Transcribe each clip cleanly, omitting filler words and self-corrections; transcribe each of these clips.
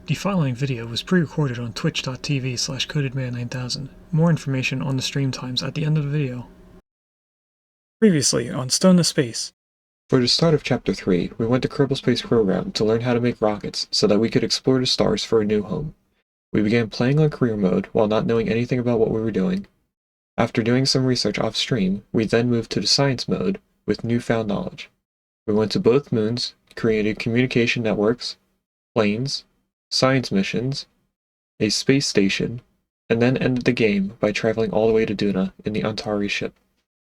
The following video was pre-recorded on twitch.tv/codedman9000. More information on the stream times at the end of the video. Previously on Stone to Space. For the start of Chapter 3, we went to Kerbal Space Program to learn how to make rockets so that we could explore the stars for a new home. We began playing on career mode while not knowing anything about what we were doing. After doing some research off-stream, we then moved to the science mode with newfound knowledge. We went to both moons, created communication networks, planes, science missions, a space station, and then ended the game by traveling all the way to Duna in the Antari ship.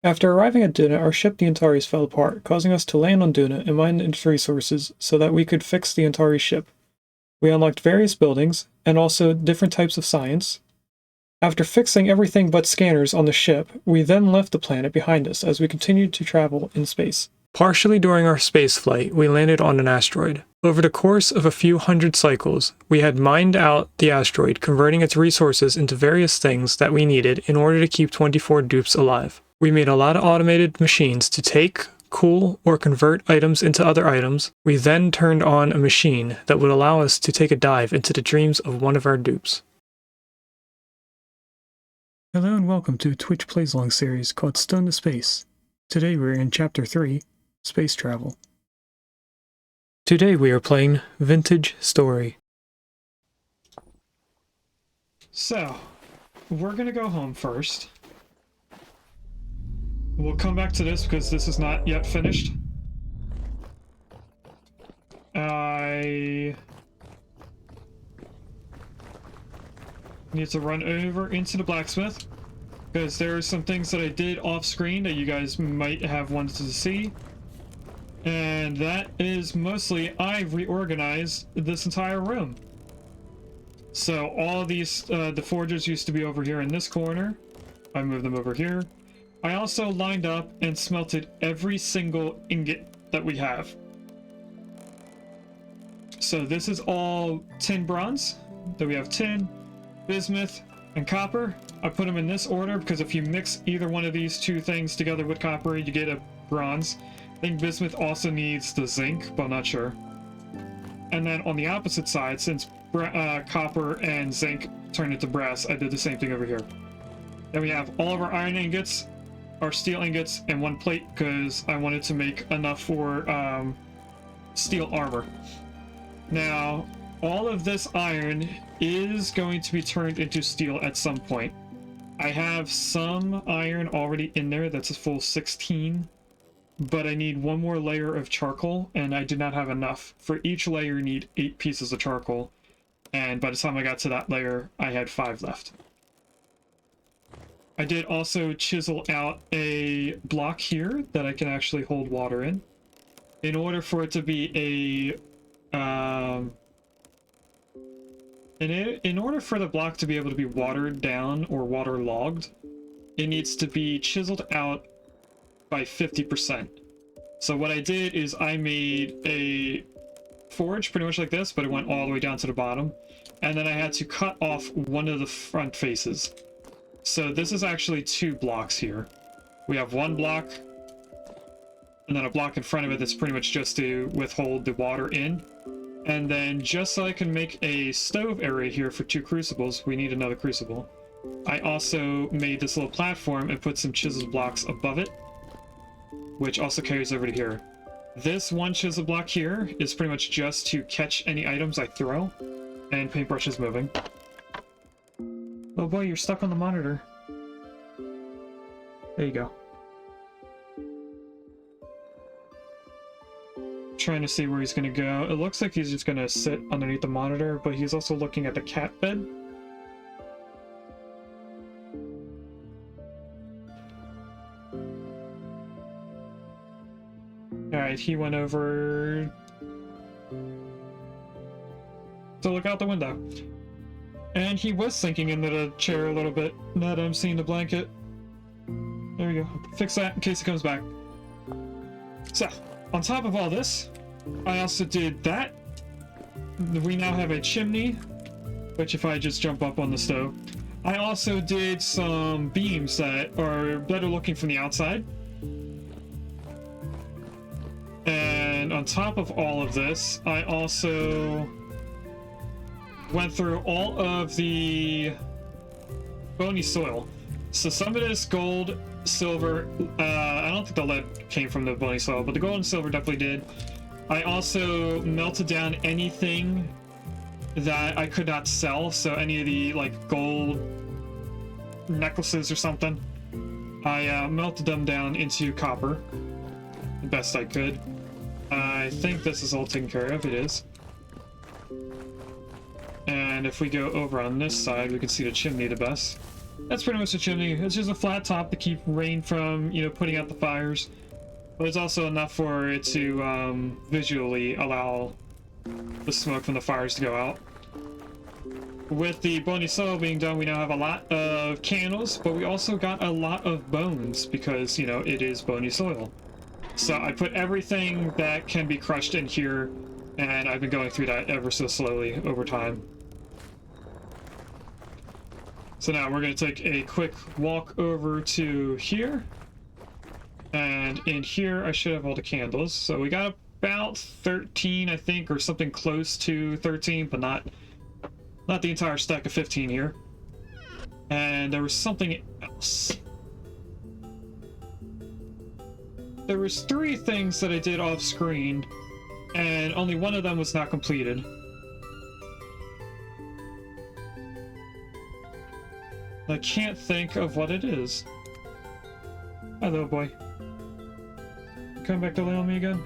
After arriving at Duna, our ship the Antares fell apart, causing us to land on Duna and mine its resources so that we could fix the Antari ship. We unlocked various buildings, and also different types of science. After fixing everything but scanners on the ship, we then left the planet behind us as we continued to travel in space. Partially during our space flight, we landed on an asteroid. Over the course of a few hundred cycles, we had mined out the asteroid, converting its resources into various things that we needed in order to keep 24 dupes alive. We made a lot of automated machines to take, cool, or convert items into other items. We then turned on a machine that would allow us to take a dive into the dreams of one of our dupes. Hello and welcome to a Twitch Plays Along series called Stone to Space. Today we're in Chapter 3, Space Travel. Today we are playing Vintage Story. So, we're gonna go home first. We'll come back to this because this is not yet finished. I need to run over into the blacksmith because there are some things that I did off screen that you guys might have wanted to see. And that is mostly I reorganized this entire room. So all of these, the forgers used to be over here in this corner. I moved them over here. I also lined up and smelted every single ingot that we have. So this is all tin bronze. Then we have tin, bismuth, and copper. I put them in this order because if you mix either one of these two things together with copper, you get a bronze. I think bismuth also needs the zinc, but I'm not sure. And then on the opposite side, since copper and zinc turn into brass, I did the same thing over here. Then we have all of our iron ingots, our steel ingots, and one plate because I wanted to make enough for steel armor. Now, all of this iron is going to be turned into steel at some point. I have some iron already in there, that's a full 16. But I need one more layer of charcoal, and I did not have enough. For each layer, you need 8 pieces of charcoal, and by the time I got to that layer, I had 5 left. I did also chisel out a block here that I can actually hold water in. In order for it to be in order for the block to be able to be watered down or waterlogged, it needs to be chiseled out by 50%. So what I did is I made a forge pretty much like this, but it went all the way down to the bottom, and then I had to cut off one of the front faces. So this is actually 2 blocks here. We have 1 block and then a block in front of it that's pretty much just to withhold the water in, and then just so I can make a stove area here for 2 crucibles, we need another crucible. I also made this little platform and put some chiseled blocks above it, which also carries over to here. This 1 chisel block here is pretty much just to catch any items I throw, and paintbrush is moving. Oh boy, you're stuck on the monitor. There you go. Trying to see where he's gonna go. It looks like he's just gonna sit underneath the monitor, but he's also looking at the cat bed. Alright, he went over to look out the window. And he was sinking into the chair a little bit, now that I'm seeing the blanket. There we go. Fix that in case he comes back. So, on top of all this, I also did that. We now have a chimney, which if I just jump up on the stove. I also did some beams that are better looking from the outside. And on top of all of this, I also went through all of the bony soil. So some of this gold, silver, I don't think the lead came from the bony soil, but the gold and silver definitely did. I also melted down anything that I could not sell, so any of the like gold necklaces or something, I melted them down into copper the best I could. I think this is all taken care of. It is. And if we go over on this side, we can see the chimney the best. That's pretty much the chimney. It's just a flat top to keep rain from, you know, putting out the fires. But it's also enough for it to visually allow the smoke from the fires to go out. With the bony soil being done, we now have a lot of candles, but we also got a lot of bones because, you know, it is bony soil. So I put everything that can be crushed in here, and I've been going through that ever so slowly over time. So now we're going to take a quick walk over to here. And in here, I should have all the candles. So we got about 13, I think, or something close to 13, but not the entire stack of 15 here. And there was something else. There was 3 things that I did off screen, and only one of them was not completed. I can't think of what it is. Hello, boy. Come back to lay on me again?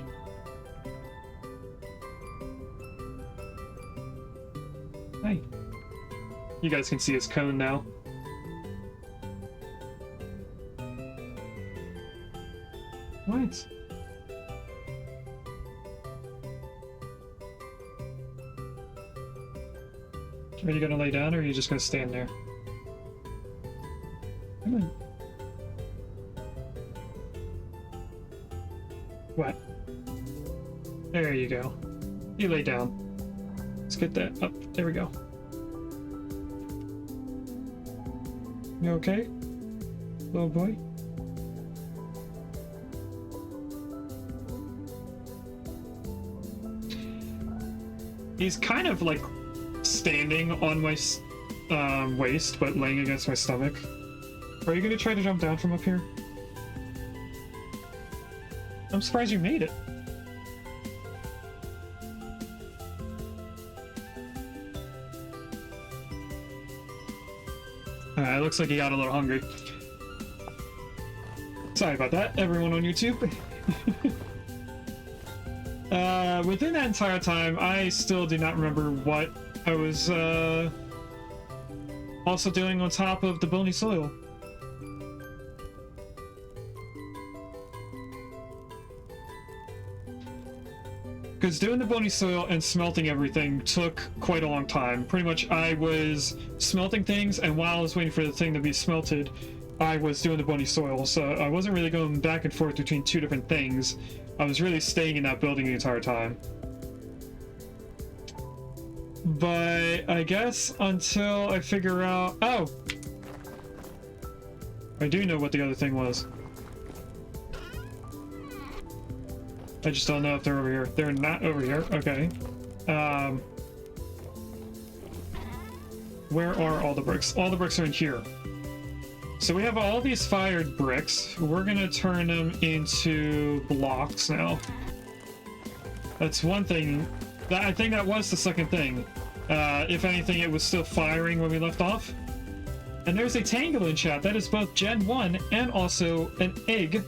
Hey. You guys can see his cone now. What? Are you gonna lay down, or are you just gonna stand there? Come on. What? There you go. You lay down. Let's get that up. There we go. You okay, little boy? He's kind of like standing on my waist, but laying against my stomach. Are you gonna try to jump down from up here? I'm surprised you made it. Alright, looks like he got a little hungry. Sorry about that, everyone on YouTube. Within that entire time, I still do not remember what I was also doing on top of the bony soil. Because doing the bony soil and smelting everything took quite a long time. Pretty much I was smelting things, and while I was waiting for the thing to be smelted, I was doing the bony soil. So I wasn't really going back and forth between 2 different things. I was really staying in that building the entire time. But I guess until I figure out... Oh! I do know what the other thing was. I just don't know if they're over here. They're not over here. Okay. Where are all the bricks? All the bricks are in here. So we have all these fired bricks. We're gonna turn them into blocks now. That's one thing. I think that was the second thing. If anything, it was still firing when we left off. And there's a tangle in chat. That is both Gen 1 and also an egg.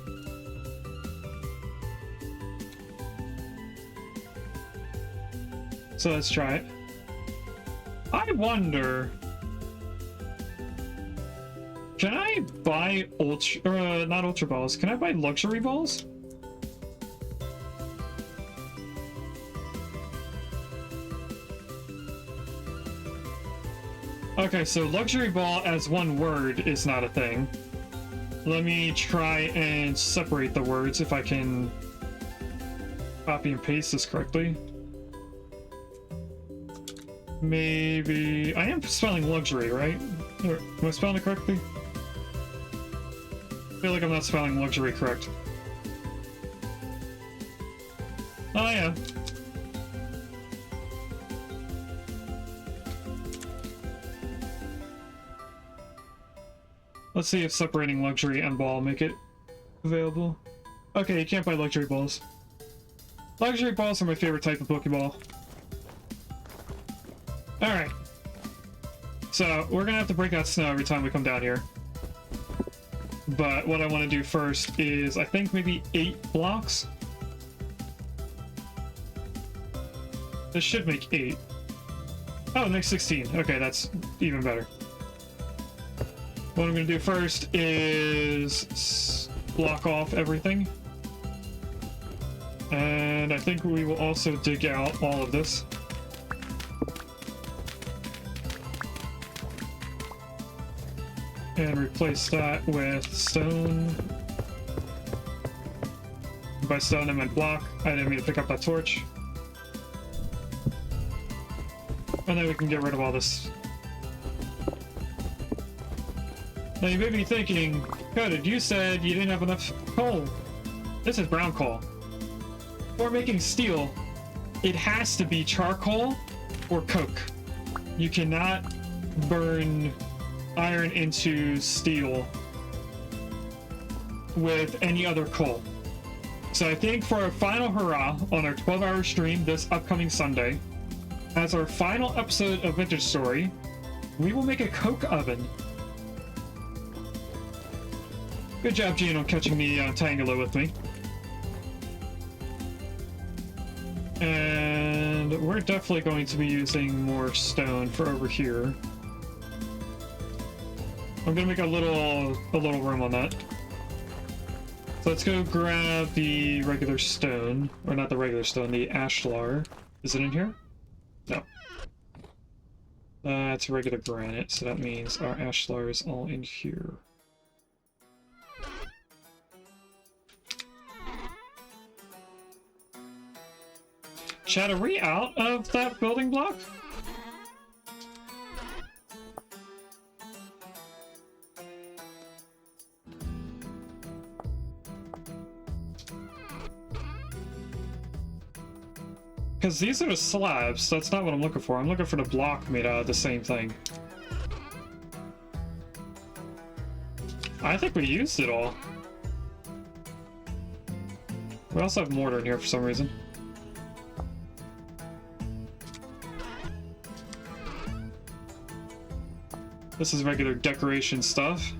So let's try it. I wonder... Can I buy not ultra balls, can I buy luxury balls? Okay, so luxury ball as one word is not a thing. Let me try and separate the words if I can copy and paste this correctly. Maybe... I am spelling luxury, right? Or, am I spelling it correctly? I feel like I'm not spelling luxury correct. Oh yeah. Let's see if separating luxury and ball make it available. Okay, you can't buy luxury balls. Luxury balls are my favorite type of Pokeball. Alright. So, we're gonna have to break out snow every time we come down here. But what I want to do first is, I think maybe 8 blocks. This should make 8. Oh, it makes 16. Okay, that's even better. What I'm going to do first is block off everything. And I think we will also dig out all of this. And replace that with stone. By stone I meant block. I didn't mean to pick up that torch. And then we can get rid of all this. Now you may be thinking, Coded, you said you didn't have enough coal. This is brown coal. For making steel, it has to be charcoal or coke. You cannot burn iron into steel with any other coal. So I think for our final hurrah on our 12-hour stream this upcoming Sunday, as our final episode of Vintage Story, we will make a coke oven. Good job, Gene, on catching the Tangela with me. And we're definitely going to be using more stone for over here. I'm gonna make a little room on that. So let's go grab the regular stone, or not the regular stone, the ashlar. Is it in here? No. That's regular granite, so that means our ashlar is all in here. Chad, are we out of that building block? Because these are the slabs. That's not what I'm looking for. I'm looking for the block made out of the same thing. I think we used it all. We also have mortar in here for some reason. This is regular decoration stuff.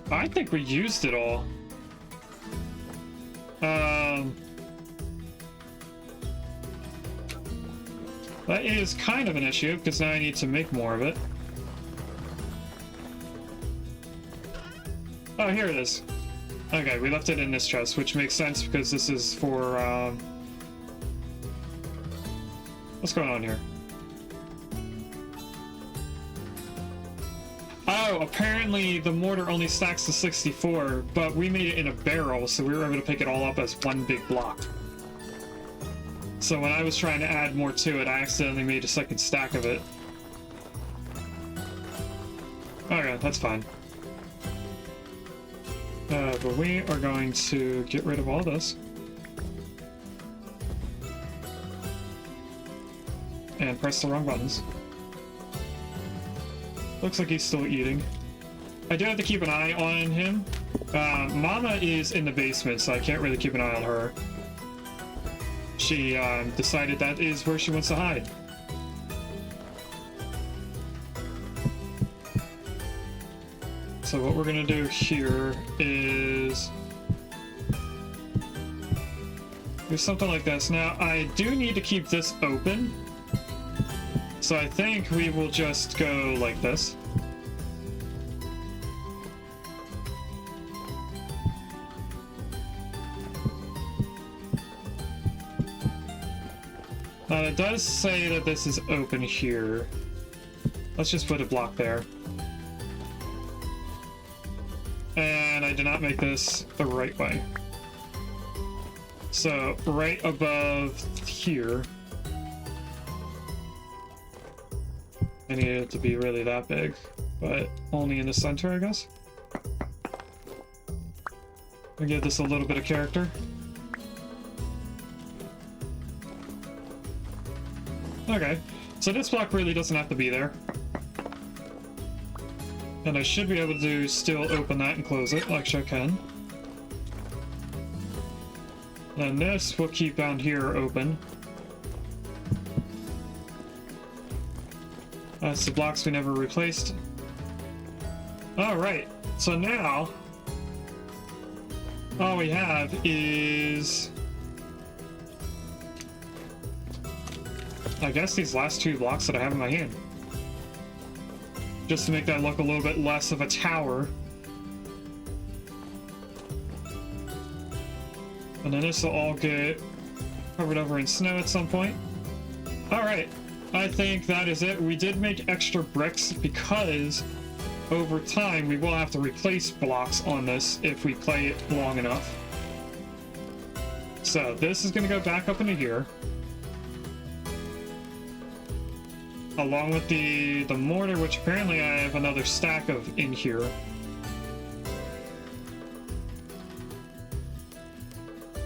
I think we used it all. That is kind of an issue, because now I need to make more of it. Oh, here it is. Okay, we left it in this chest, which makes sense because this is for, what's going on here? Oh, apparently the mortar only stacks to 64, but we made it in a barrel, so we were able to pick it all up as one big block. So when I was trying to add more to it, I accidentally made a second stack of it. Okay, that's fine. But we are going to get rid of all this. And press the wrong buttons. Looks like he's still eating. I do have to keep an eye on him. Mama is in the basement, so I can't really keep an eye on her. She decided that is where she wants to hide. So what we're gonna do here is do something like this. Now, I do need to keep this open. So I think we will just go like this. Now it does say that this is open here. Let's just put a block there. And I did not make this the right way. So right above here, I need it to be really that big, but only in the center, I guess. I'll give this a little bit of character. Okay, so this block really doesn't have to be there. And I should be able to still open that and close it, like I can. And this we'll keep down here open. That's the blocks we never replaced. Alright, so now all we have is, I guess, these last two blocks that I have in my hand. Just to make that look a little bit less of a tower. And then this will all get covered over in snow at some point. Alright, I think that is it. We did make extra bricks because over time we will have to replace blocks on this if we play it long enough. So this is going to go back up into here. Along with the mortar, which apparently I have another stack of in here.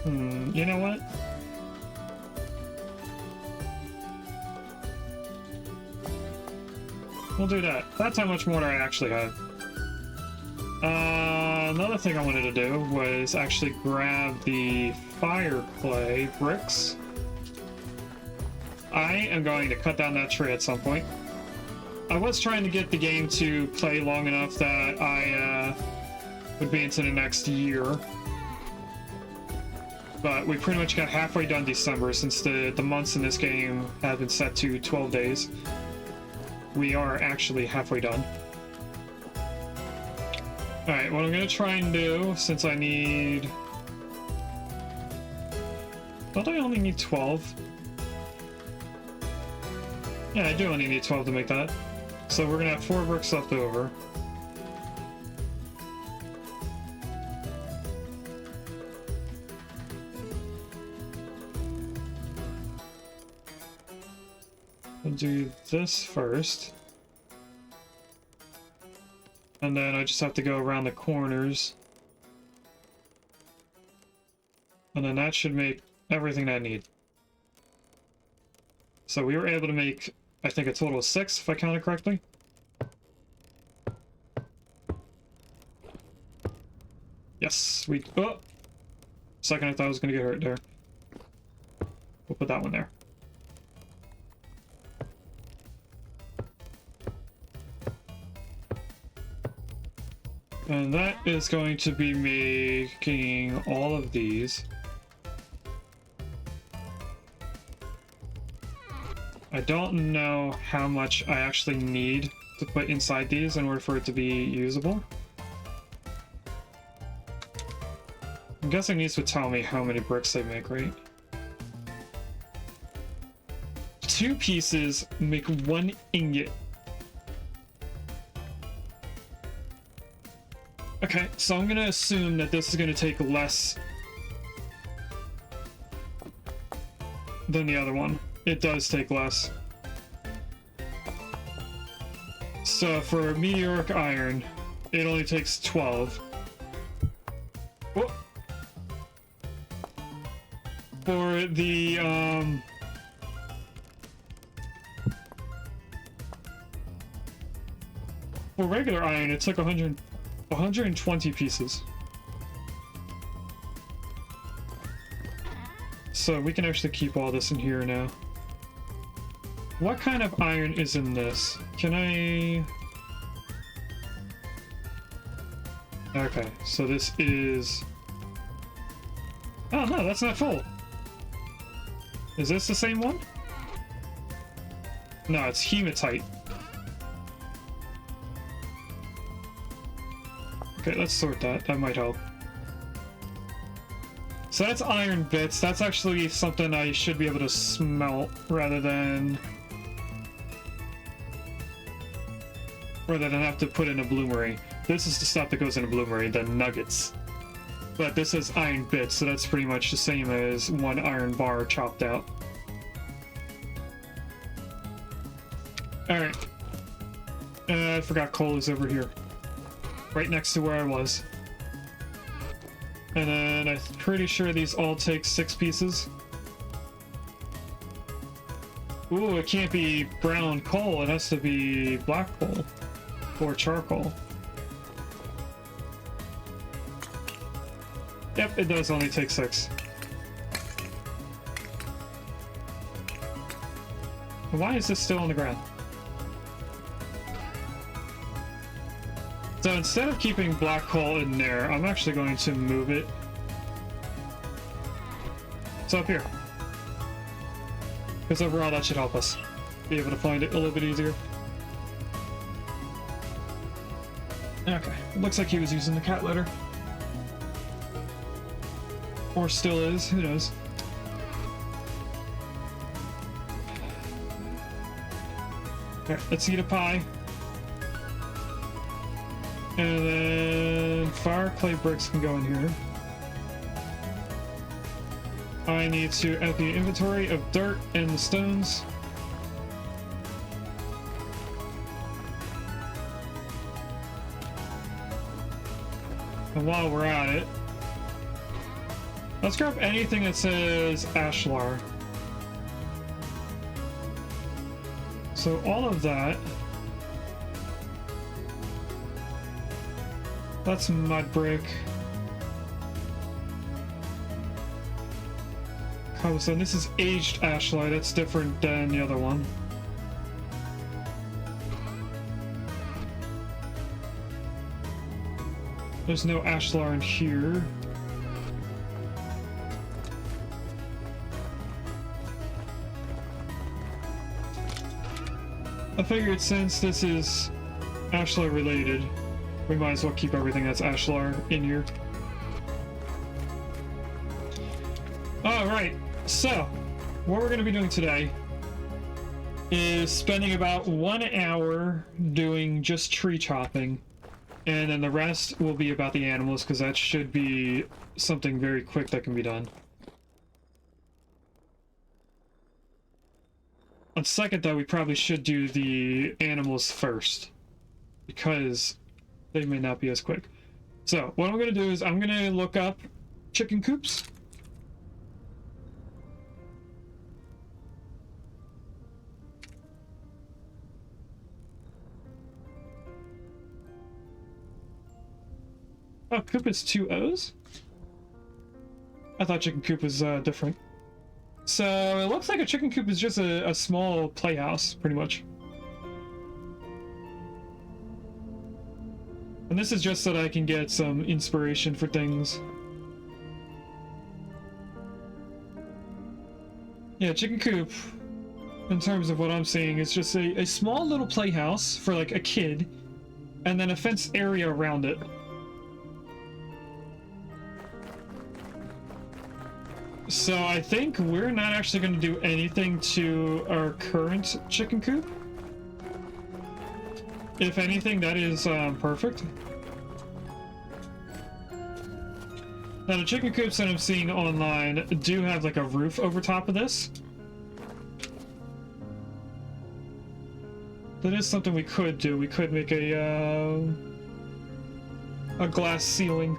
You know what? We'll do that. That's how much mortar I actually have. Another thing I wanted to do was actually grab the fire clay bricks. I am going to cut down that tree at some point. I was trying to get the game to play long enough that I would be into the next year. But we pretty much got halfway done December since the months in this game have been set to 12 days. We are actually halfway done. Alright, what I'm going to try and do, since I need... Don't I only need 12? Yeah, I do only need 12 to make that. So we're going to have 4 bricks left over. We'll do this first. And then I just have to go around the corners. And then that should make everything I need. So we were able to make, I think, a total of 6, if I counted correctly. Yes, we... Oh! Second I thought I was going to get hurt there. We'll put that one there. And that is going to be making all of these. I don't know how much I actually need to put inside these in order for it to be usable. I'm guessing these would tell me how many bricks they make, right? 2 pieces make 1 ingot. Okay, so I'm gonna assume that this is gonna take less than the other one. It does take less. So for meteoric iron, it only takes 12. Oh. For the for regular iron, it took 120 pieces. So we can actually keep all this in here now. What kind of iron is in this? Can I... Okay, so this is... Oh no, that's not full. Is this the same one? No, it's hematite. Okay, let's sort that. That might help. So that's iron bits. That's actually something I should be able to smelt rather than have to put in a bloomery. This is the stuff that goes in a bloomery, the nuggets. But this is iron bits, so that's pretty much the same as 1 iron bar chopped out. Alright. I forgot coal is over here. Right next to where I was. And then I'm pretty sure these all take 6 pieces. Ooh, it can't be brown coal. It has to be black coal or charcoal. Yep, it does only take 6. Why is this still on the ground? So instead of keeping black coal in there, I'm actually going to move it. It's up here. Because overall that should help us be able to find it a little bit easier. Okay, it looks like he was using the cat litter. Or still is, who knows. Okay, let's eat a pie. And then fire clay bricks can go in here. I need to empty inventory of dirt and the stones. And while we're at it, let's grab anything that says ashlar. So all of that. That's mud brick. Cobblestone. This is aged ashlar. That's different than the other one. There's no ashlar in here. I figured since this is ashlar related, we might as well keep everything that's ashlar in here. Alright, so what we're going to be doing today is spending about 1 hour doing just tree chopping, and then the rest will be about the animals, because that should be something very quick that can be done. On second though, we probably should do the animals first, because they may not be as quick. So what I'm going to do is I'm going to look up chicken coops. Oh, coop is 2 O's? I thought chicken coop was different. So it looks like a chicken coop is just a small playhouse, pretty much. And this is just so that I can get some inspiration for things. Yeah, chicken coop, in terms of what I'm seeing, is just a small little playhouse for like a kid, and then a fenced area around it. So I think we're not actually going to do anything to our current chicken coop. If anything, that is perfect. Now the chicken coops that I'm seeing online do have like a roof over top of this. That is something we could do. We could make a glass ceiling.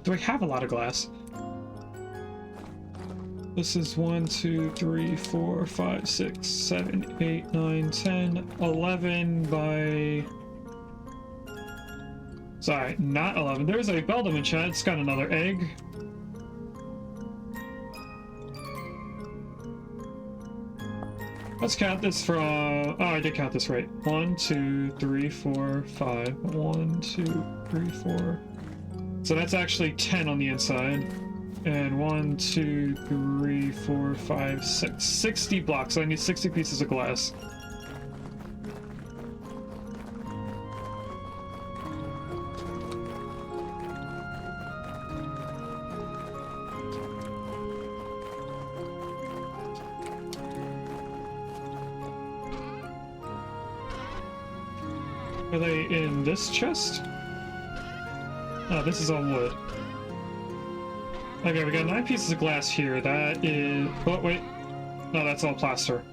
Do I have a lot of glass? This is 1, 2, 3, 4, 5, 6, 7, 8, 9, 10, 11 by... Sorry, not 11. There's a Beldam in chat. It's got another egg. Let's count this from... Oh, I did count this right. 1, 2, 3, 4, 5. 1, 2, 3, 4... So that's actually 10 on the inside. And 1, 2, 3, 4, 5, 6. 60 blocks. So I need 60 pieces of glass. Are they in this chest? Oh, this is all wood. Okay, we got 9 pieces of glass here. That is... Oh, wait. No, that's all plaster.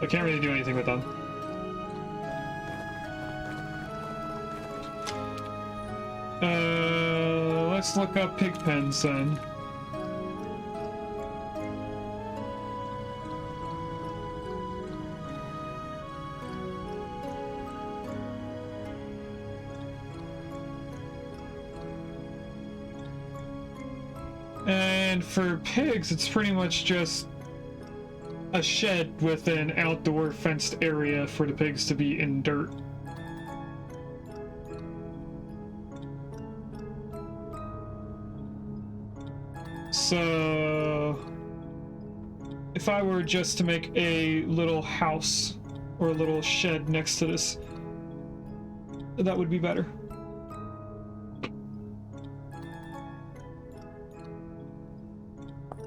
I can't really do anything with them. Let's look up pig pens then. And for pigs, it's pretty much just a shed with an outdoor fenced area for the pigs to be in dirt. So, if I were just to make a little house or a little shed next to this, that would be better.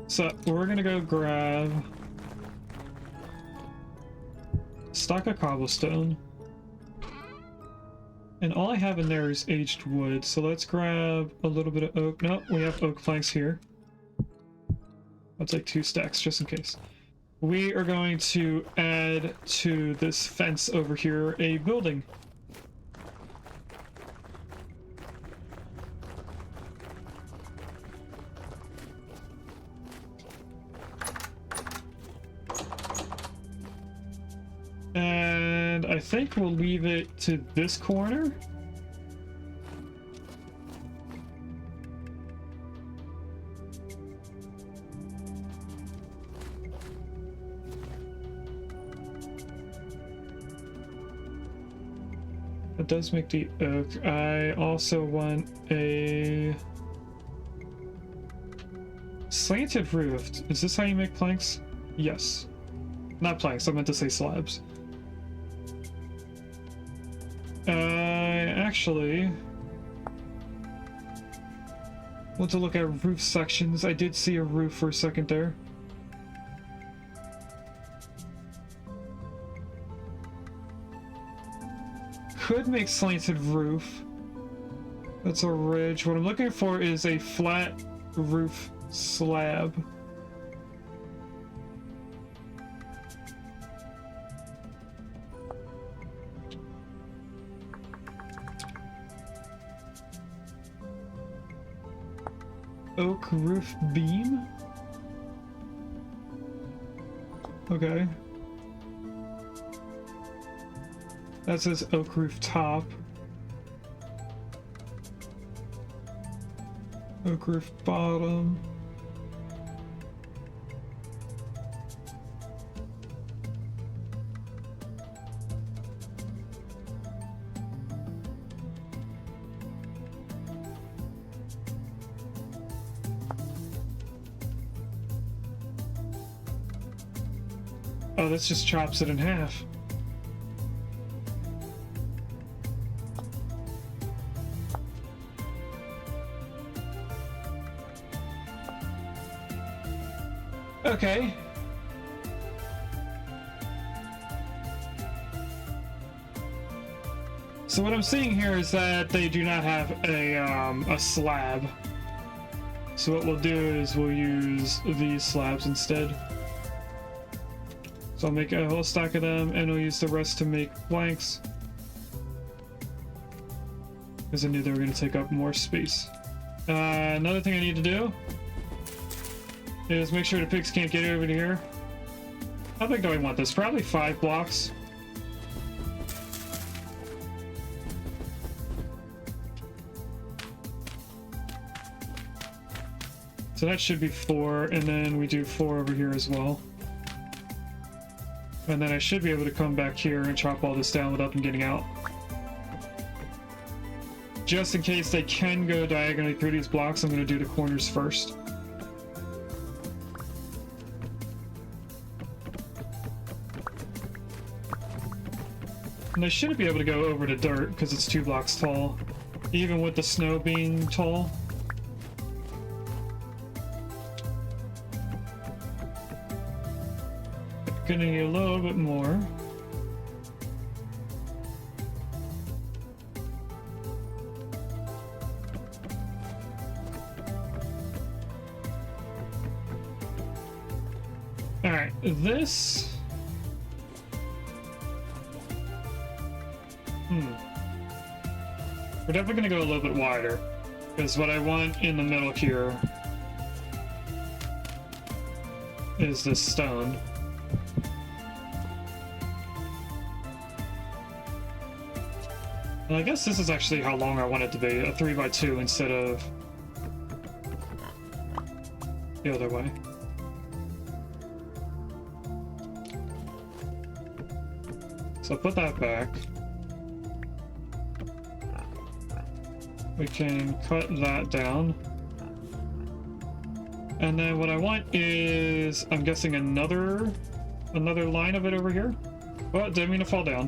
So, we're gonna go grab a stock of cobblestone. And all I have in there is aged wood, so let's grab a little bit of oak. No, we have oak planks here. I'll take 2 stacks just in case. We are going to add to this fence over here a building. And I think we'll leave it to this corner. It does make the oak. I also want a slanted roof. Is this how you make planks? Yes. Not planks, I meant to say slabs. Actually, want to look at roof sections. I did see a roof for a second there. Could make slanted roof. That's a ridge. What I'm looking for is a flat roof slab. Oak roof beam? Okay. That says oak roof top. Oak roof bottom. Oh, this just chops it in half. Okay. So what I'm seeing here is that they do not have a slab. So what we'll do is we'll use these slabs instead. So I'll make a whole stack of them, and we'll use the rest to make planks. Because I knew they were going to take up more space. Another thing I need to do is make sure the pigs can't get over to here. How big do I want this? Probably 5 blocks. So that should be 4, and then we do 4 over here as well. And then I should be able to come back here and chop all this down without them getting out. Just in case they can go diagonally through these blocks, I'm going to do the corners first. And they shouldn't be able to go over to dirt because it's 2 blocks tall, even with the snow being tall. Gonna need a little bit more. All right, this. We're definitely going to go a little bit wider, because what I want in the middle here is this stone. And I guess this is actually how long I want it to be, a 3x2 instead of the other way. So put that back. We can cut that down. And then what I want is, I'm guessing another line of it over here. Oh, didn't mean to fall down.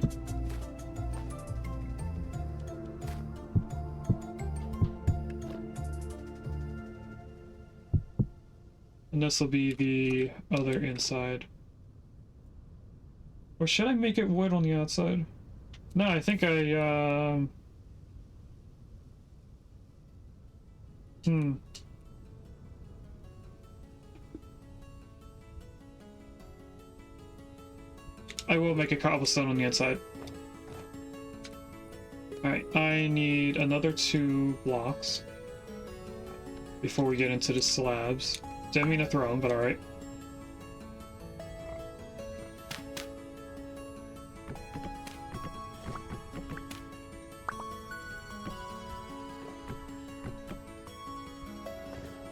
And this will be the other inside. Or should I make it wood on the outside? No, I think I, I will make a cobblestone on the inside. Alright, I need another 2 blocks before we get into the slabs. Didn't mean to throw them, but alright.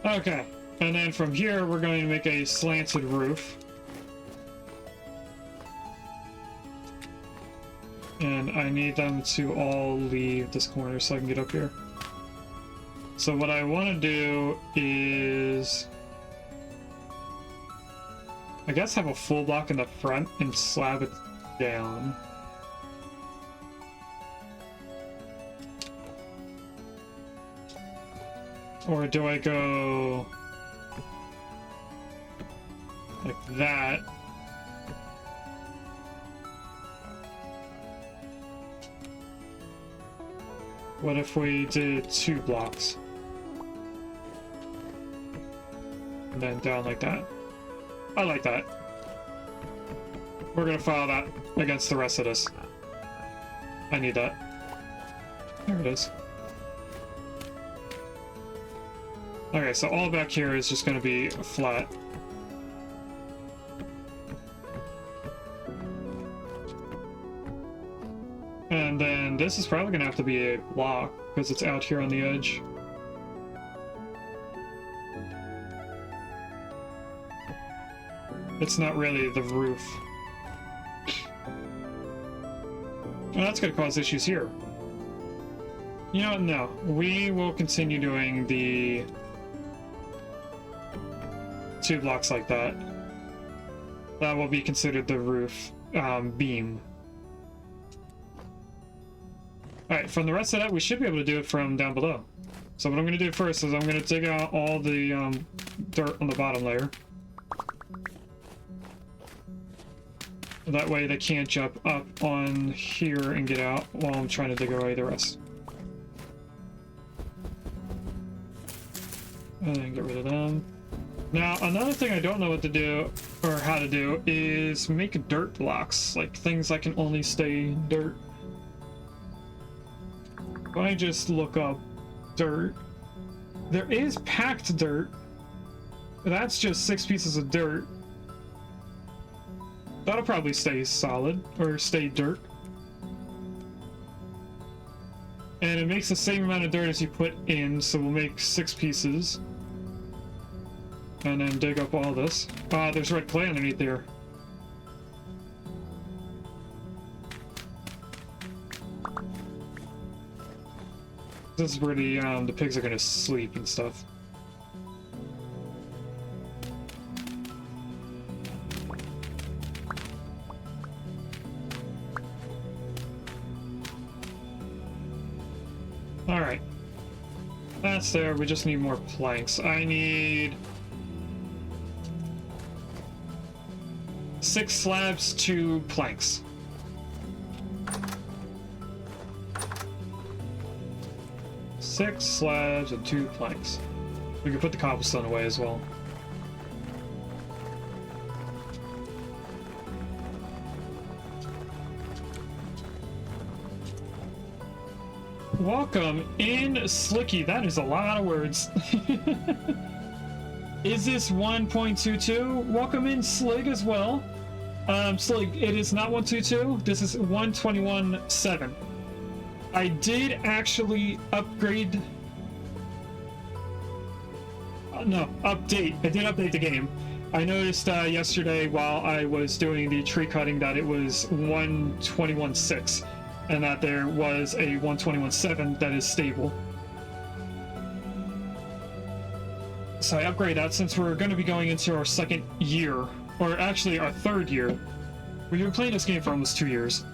Okay, and then from here we're going to make a slanted roof. And I need them to all leave this corner so I can get up here. So what I want to do is, I guess, have a full block in the front and slab it down. Or do I go like that? What if we did 2 blocks? And then down like that. I like that. We're gonna file that against the rest of this. I need that. There it is. Okay, so all back here is just gonna be flat. And then this is probably gonna have to be a block because it's out here on the edge. It's not really the roof. Well, that's gonna cause issues here. You know what? No. We will continue doing the 2 blocks like that. That will be considered the roof beam. Alright, from the rest of that, we should be able to do it from down below. So what I'm going to do first is I'm going to dig out all the dirt on the bottom layer. That way they can't jump up on here and get out while I'm trying to dig away the rest. And then get rid of them. Now, another thing I don't know what to do, or how to do, is make dirt blocks. Like, things that can only stay dirt. If I just look up dirt, there is packed dirt. That's just 6 pieces of dirt. That'll probably stay solid, or stay dirt. And it makes the same amount of dirt as you put in, so we'll make 6 pieces. And then dig up all this. There's red clay underneath there. This is where the pigs are gonna sleep and stuff. Alright. That's there, we just need more planks. I need 6 slabs, 2 planks. Six slabs and 2 planks. We can put the cobblestone away as well. Welcome in, Slicky. That is a lot of words. Is this 1.22? Welcome in, Slig, as well. Slig, it is not 122. This is 121.7. I did actually upgrade... no, update. I did update the game. I noticed yesterday while I was doing the tree cutting that it was 121.6 and that there was a 121.7 that is stable. So I upgrade that since we're going to be going into our second year, or actually our third year. We've been playing this game for almost 2 years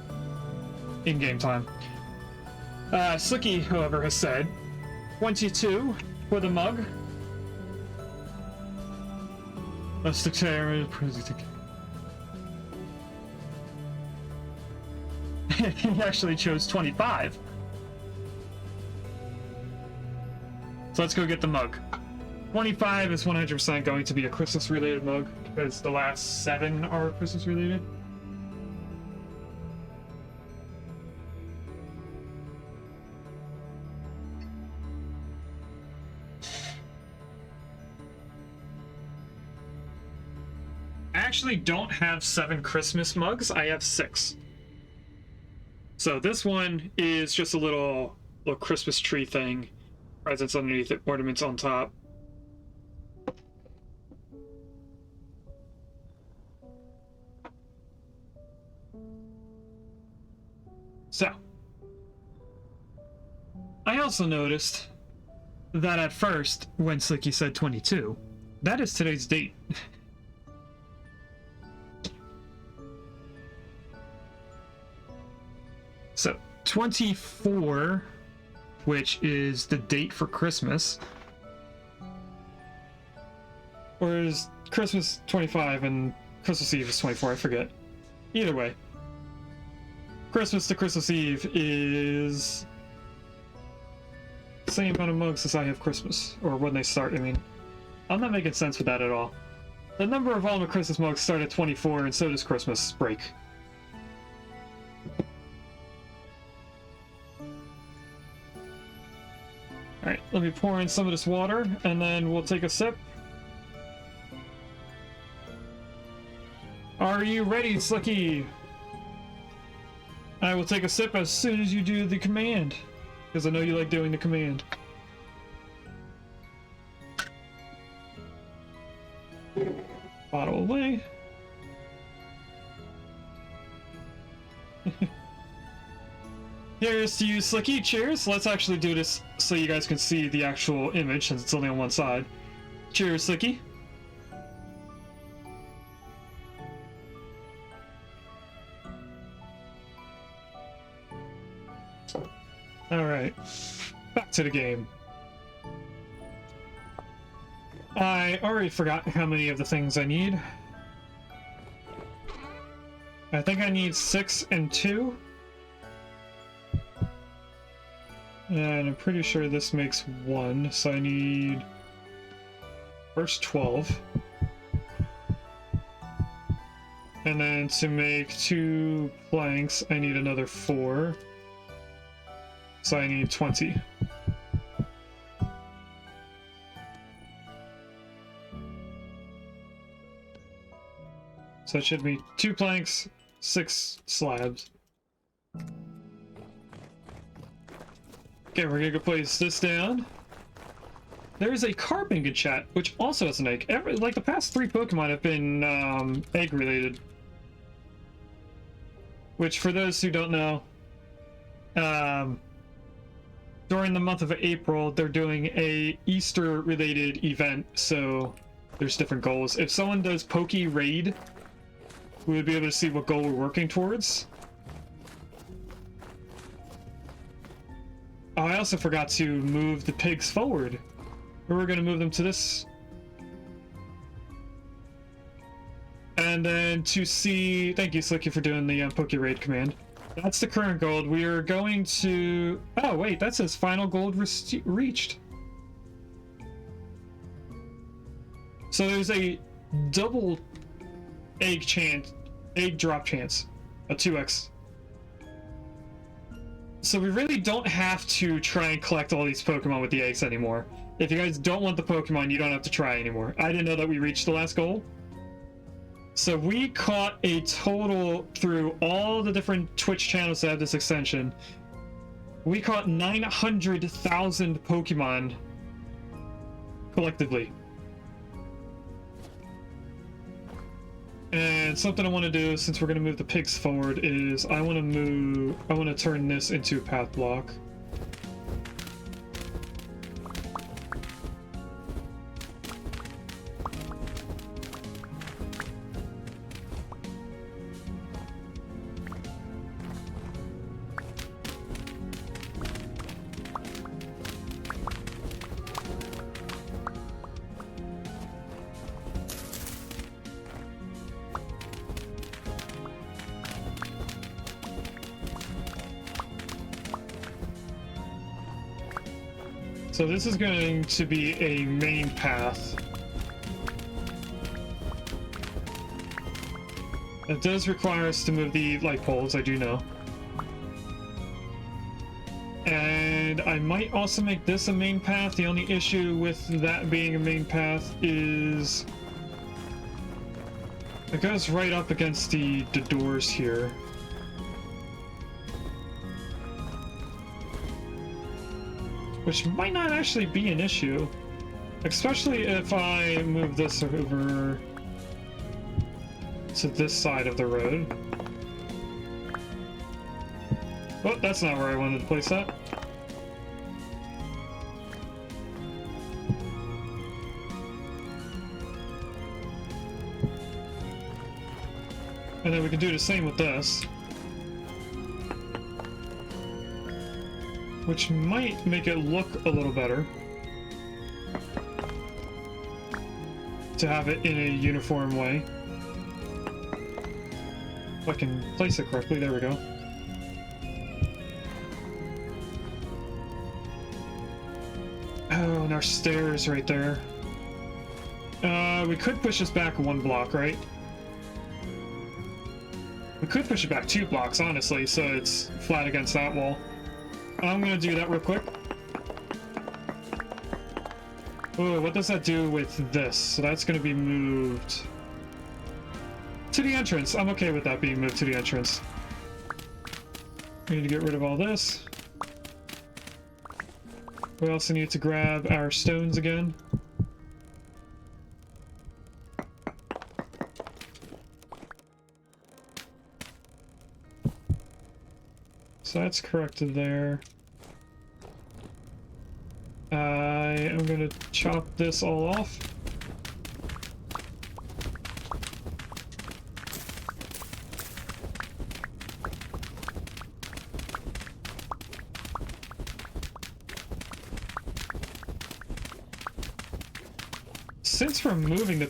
in game time. Slicky, however, has said 22 for the mug. Let's declare. He actually chose 25. So let's go get the mug. 25 is 100% going to be a Christmas related mug because the last 7 are Christmas related. I actually don't have 7 Christmas mugs, I have 6. So this one is just a little Christmas tree thing. Presents underneath it, ornaments on top. So, I also noticed that at first, when Slicky said 22, that is today's date. So, 24, which is the date for Christmas. Or is Christmas 25 and Christmas Eve is 24? I forget. Either way. Christmas to Christmas Eve is the same amount of mugs as I have Christmas. Or when they start, I mean. I'm not making sense with that at all. The number of all the Christmas mugs start at 24, and so does Christmas break. Alright, let me pour in some of this water, and then we'll take a sip. Are you ready, Slicky? I will take a sip as soon as you do the command, because I know you like doing the command. Bottle away. Here's to you, Slicky. Cheers. Let's actually do this so you guys can see the actual image since it's only on one side. Cheers, Slicky. Alright. Back to the game. I already forgot how many of the things I need. I think I need 6 and 2. And I'm pretty sure this makes 1, so I need first 12. And then to make 2 planks, I need another 4. So I need 20. So it should be 2 planks, 6 slabs. Okay, we're gonna go place this down. There is a carp in good chat, which also has an egg. Like the past 3 Pokemon have been egg related. Which, for those who don't know, during the month of April, they're doing a Easter related event, so there's different goals. If someone does Poke Raid, we would be able to see what goal we're working towards. Oh, I also forgot to move the pigs forward. We're going to move them to this. And then to see... Thank you, Slicky, for doing the Poke Raid command. That's the current gold. We are going to... Oh, wait, that says final gold reached. So there's a double egg drop chance. A 2x. So we really don't have to try and collect all these Pokemon with the eggs anymore. If you guys don't want the Pokemon, you don't have to try anymore. I didn't know that we reached the last goal. So we caught a total, through all the different Twitch channels that have this extension, we caught 900,000 Pokemon collectively. And something I want to do, since we're going to move the pigs forward, is I want to turn this into a path block. So this is going to be a main path. It does require us to move the light poles, I do know. And I might also make this a main path. The only issue with that being a main path is it goes right up against the doors here. Which might not actually be an issue, especially if I move this over to this side of the road. Oh, that's not where I wanted to place that. And then we can do the same with this. Which might make it look a little better to have it in a uniform way. If I can place it correctly, there we go. Oh, and our stairs right there. We could push this back one block, right? We could push it back 2 blocks, honestly, so it's flat against that wall. I'm gonna do that real quick. Oh, what does that do with this? So that's gonna be moved to the entrance. I'm okay with that being moved to the entrance. We need to get rid of all this. We also need to grab our stones again. So that's corrected there. I am going to chop this all off. Since we're moving the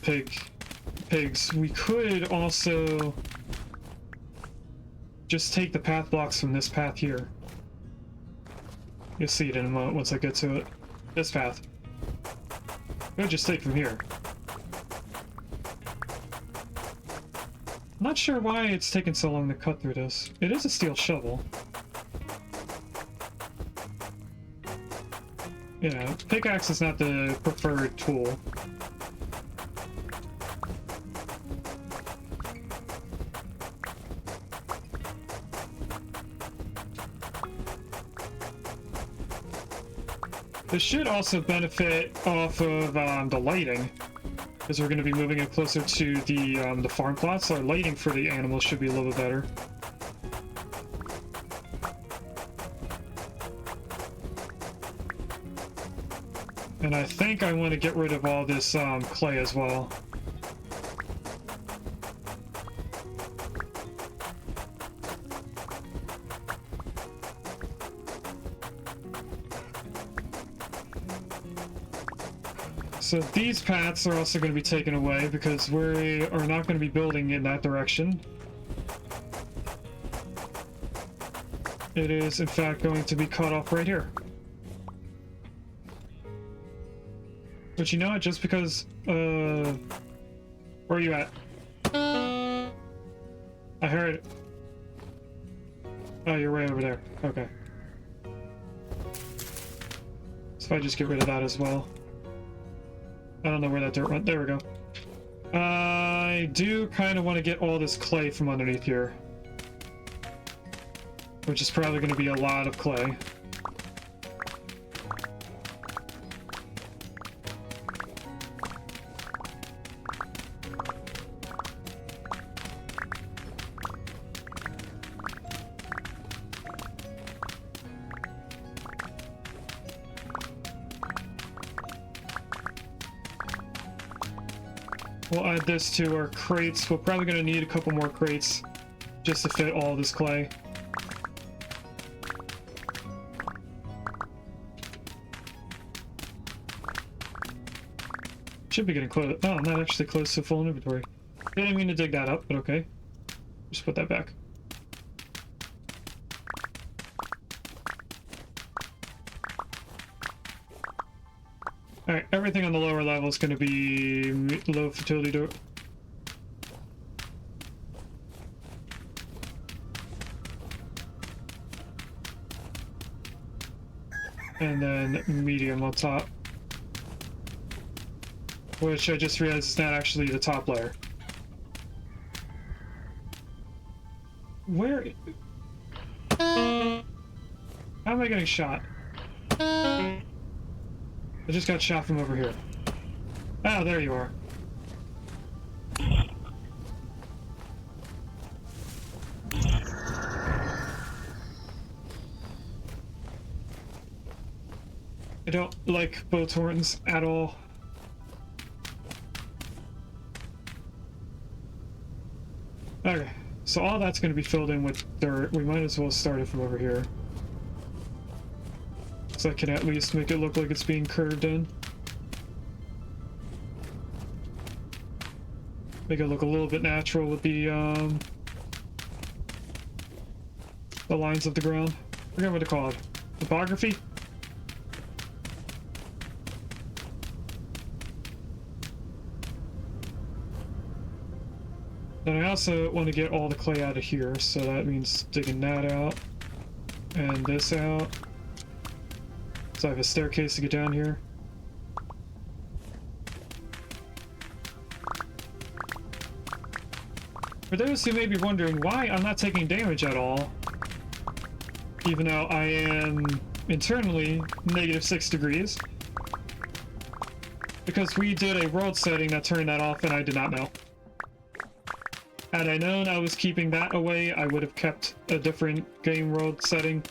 pigs, we could also just take the path blocks from this path here. You'll see it in a moment once I get to it. This path. We'll just take from here. I'm not sure why it's taken so long to cut through this. It is a steel shovel. Yeah, pickaxe is not the preferred tool. This should also benefit off of the lighting, because we're going to be moving it closer to the farm plots, so our lighting for the animals should be a little bit better. And I think I want to get rid of all this clay as well. So these paths are also going to be taken away because we are not going to be building in that direction. It is, in fact, going to be cut off right here. But you know what? Just because, where are you at? I heard it. Oh, you're way over there. Okay. So if I just get rid of that as well. I don't know where that dirt went. There we go. I do kind of want to get all this clay from underneath here. Which is probably going to be a lot of clay. We'll add this to our crates. We're probably going to need a couple more crates just to fit all this clay. Should be getting close. Oh, I'm not actually close to full inventory. Didn't mean to dig that up, but okay. Just put that back. Alright, everything on the lower level is going to be low fertility dirt. And then medium on top. Which I just realized is not actually the top layer. Where? How am I getting shot? I just got shot from over here. Oh, there you are. I don't like Bighorns at all. Okay, so all that's going to be filled in with dirt. We might as well start it from over here. So I can at least make it look like it's being curved in. Make it look a little bit natural with the lines of the ground. I forget what it's called. Topography? Then I also want to get all the clay out of here, so that means digging that out and this out. So I have a staircase to get down here. For those who may be wondering why I'm not taking damage at all, even though I am internally -6 degrees, because we did a world setting that turned that off and I did not know. Had I known I was keeping that away, I would have kept a different game world setting.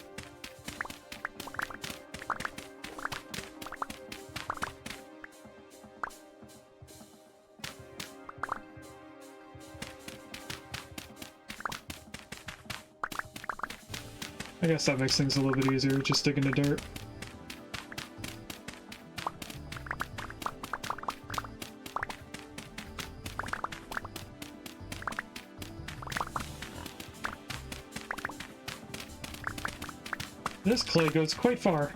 I guess that makes things a little bit easier, just digging the dirt. This clay goes quite far.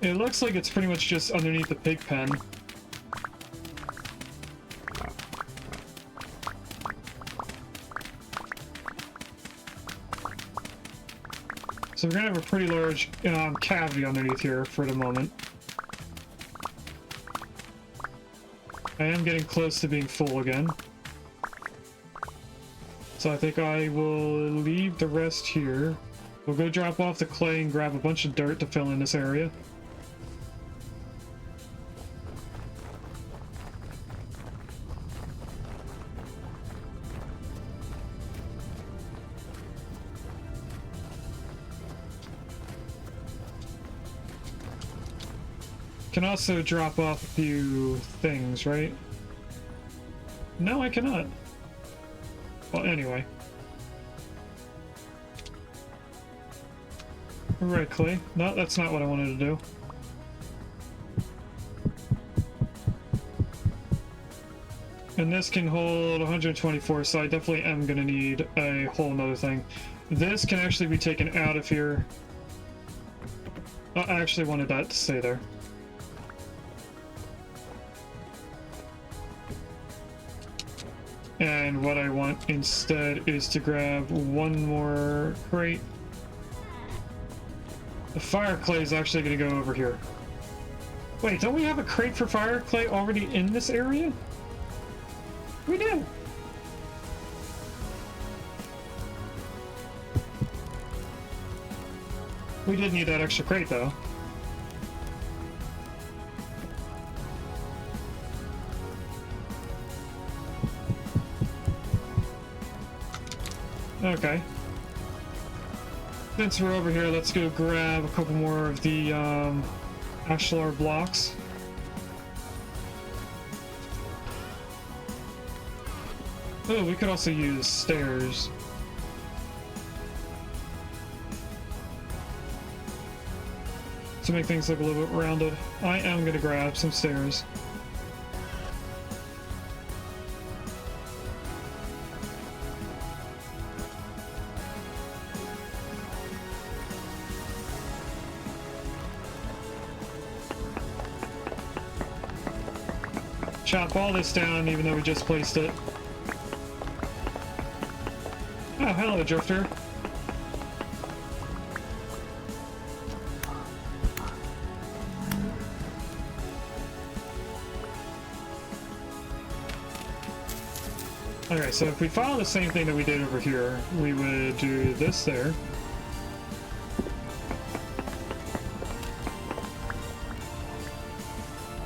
It looks like it's pretty much just underneath the pig pen. So we're gonna have a pretty large cavity underneath here for the moment. I am getting close to being full again. So I think I will leave the rest here. We'll go drop off the clay and grab a bunch of dirt to fill in this area. Can also drop off a few things, right? No, I cannot. Well, anyway. Right, clay. No, that's not what I wanted to do. And this can hold 124, so I definitely am going to need a whole nother thing. This can actually be taken out of here. I actually wanted that to stay there. And what I want instead is to grab one more crate. The fire clay is actually going to go over here. Wait, don't we have a crate for fire clay already in this area? We do. We did need that extra crate though. Okay. Since we're over here, let's go grab a couple more of the ashlar blocks. Oh, we could also use stairs. To make things look a little bit rounded. I am going to grab some stairs. Chop all this down, even though we just placed it. Oh, hello, Drifter. Okay, so if we follow the same thing that we did over here, we would do this there.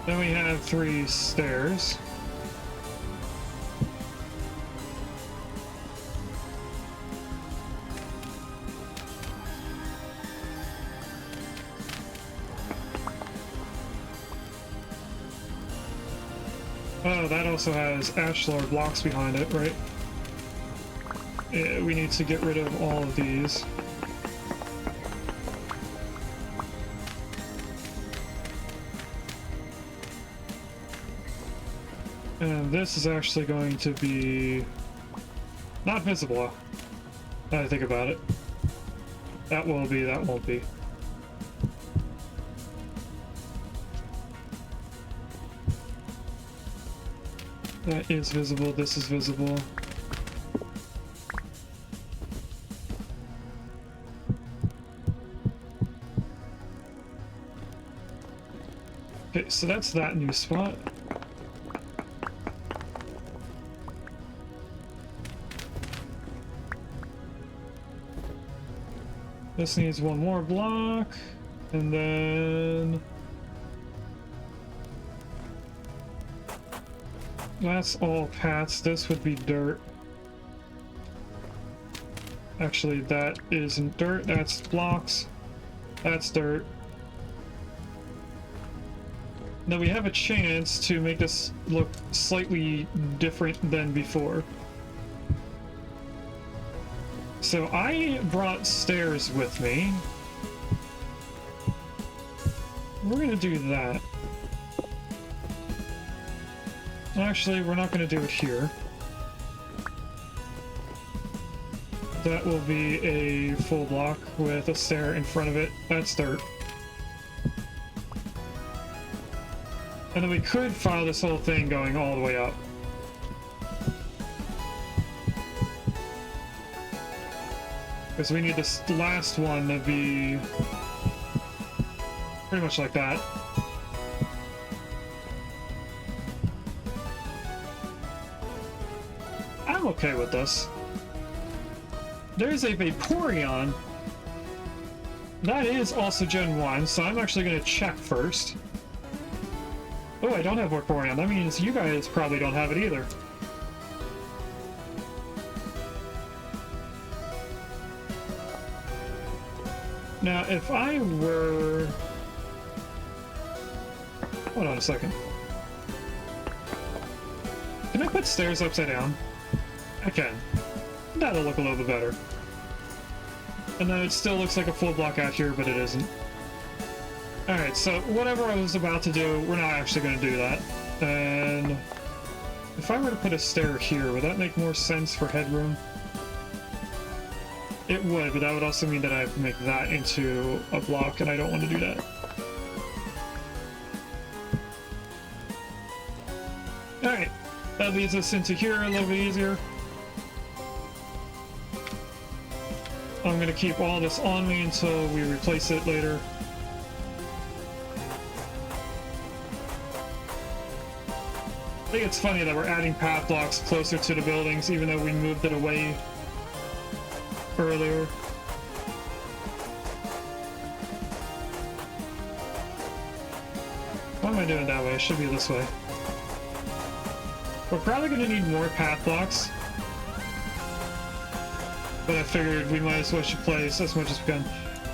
Then we have 3 stairs. Oh, that also has ashlar blocks behind it, right? Yeah, we need to get rid of all of these. And this is actually going to be not visible, now that I think about it. That will be, that won't be. That is visible, this is visible. Okay, so that's that new spot. This needs one more block, and then that's all paths. This would be dirt. Actually, that isn't dirt, that's blocks. That's dirt. Now we have a chance to make this look slightly different than before. So I brought stairs with me. We're gonna do that. Actually, we're not gonna do it here. That will be a full block with a stair in front of it. That's dirt. And then we could file this whole thing going all the way up. Because we need this last one to be pretty much like that. I'm okay with this. There's a Vaporeon. That is also Gen 1, so I'm actually going to check first. Oh, I don't have Vaporeon. That means you guys probably don't have it either. Now, if I were... Hold on a second. Can I put stairs upside down? I can. That'll look a little bit better. And then it still looks like a full block out here, but it isn't. Alright, so whatever I was about to do, we're not actually going to do that. And if I were to put a stair here, would that make more sense for headroom? It would, but that would also mean that I have to make that into a block, and I don't want to do that. Alright, That leads us into here a little bit easier. I'm gonna keep all this on me until we replace it later. I think it's funny that we're adding path blocks closer to the buildings even though we moved it away earlier. Why am I doing it that way? It should be this way. We're probably going to need more path blocks. But I figured we might as well should place as much as we can.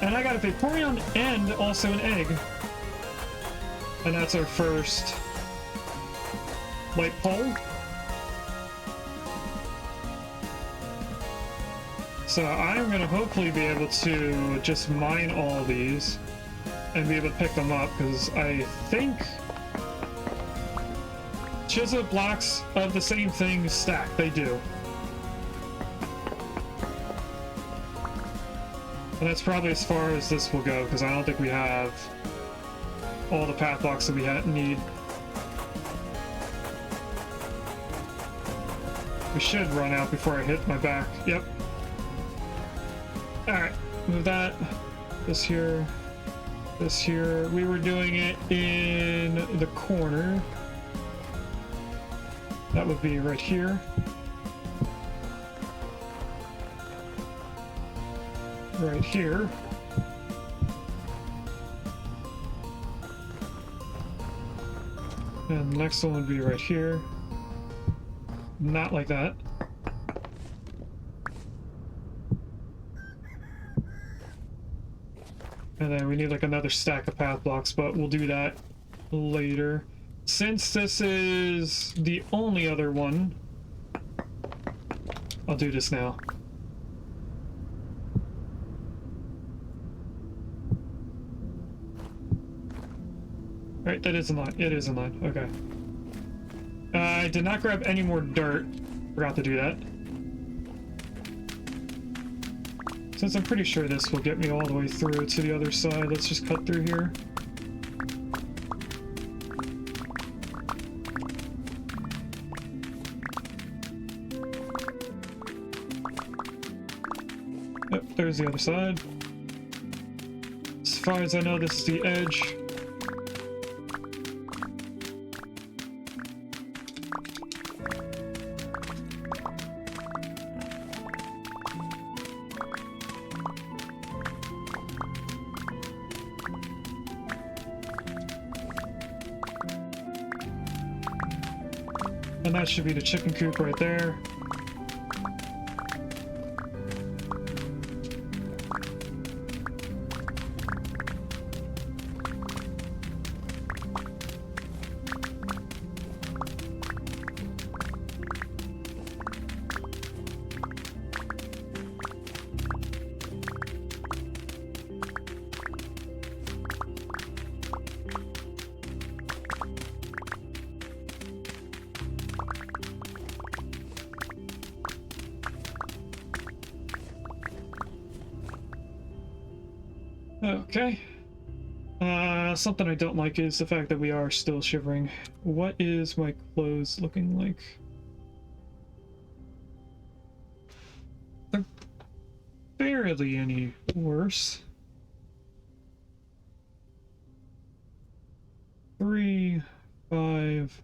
And I got a Vaporeon and also an egg. And that's our first light pole. So I'm going to hopefully be able to just mine all these and be able to pick them up, because I think chisel blocks of the same thing stack. They do. And that's probably as far as this will go, because I don't think we have all the path blocks that we need. We should run out before I hit my back. Yep. Alright, move that. This here. This here. We were doing it in the corner. That would be right here. Right here. And the next one would be right here. Not like that. And then we need like another stack of path blocks, but we'll do that later. Since this is the only other one, I'll do this now. Right, that is in line. It is in line. Okay. I did not grab any more dirt. Forgot to do that. Since I'm pretty sure this will get me all the way through to the other side, let's just cut through here. Yep, there's the other side. As far as I know, this is the edge. And that should be the chicken coop right there. Okay. Something I don't like is the fact that we are still shivering. What is my clothes looking like? They're barely any worse. 3, 5,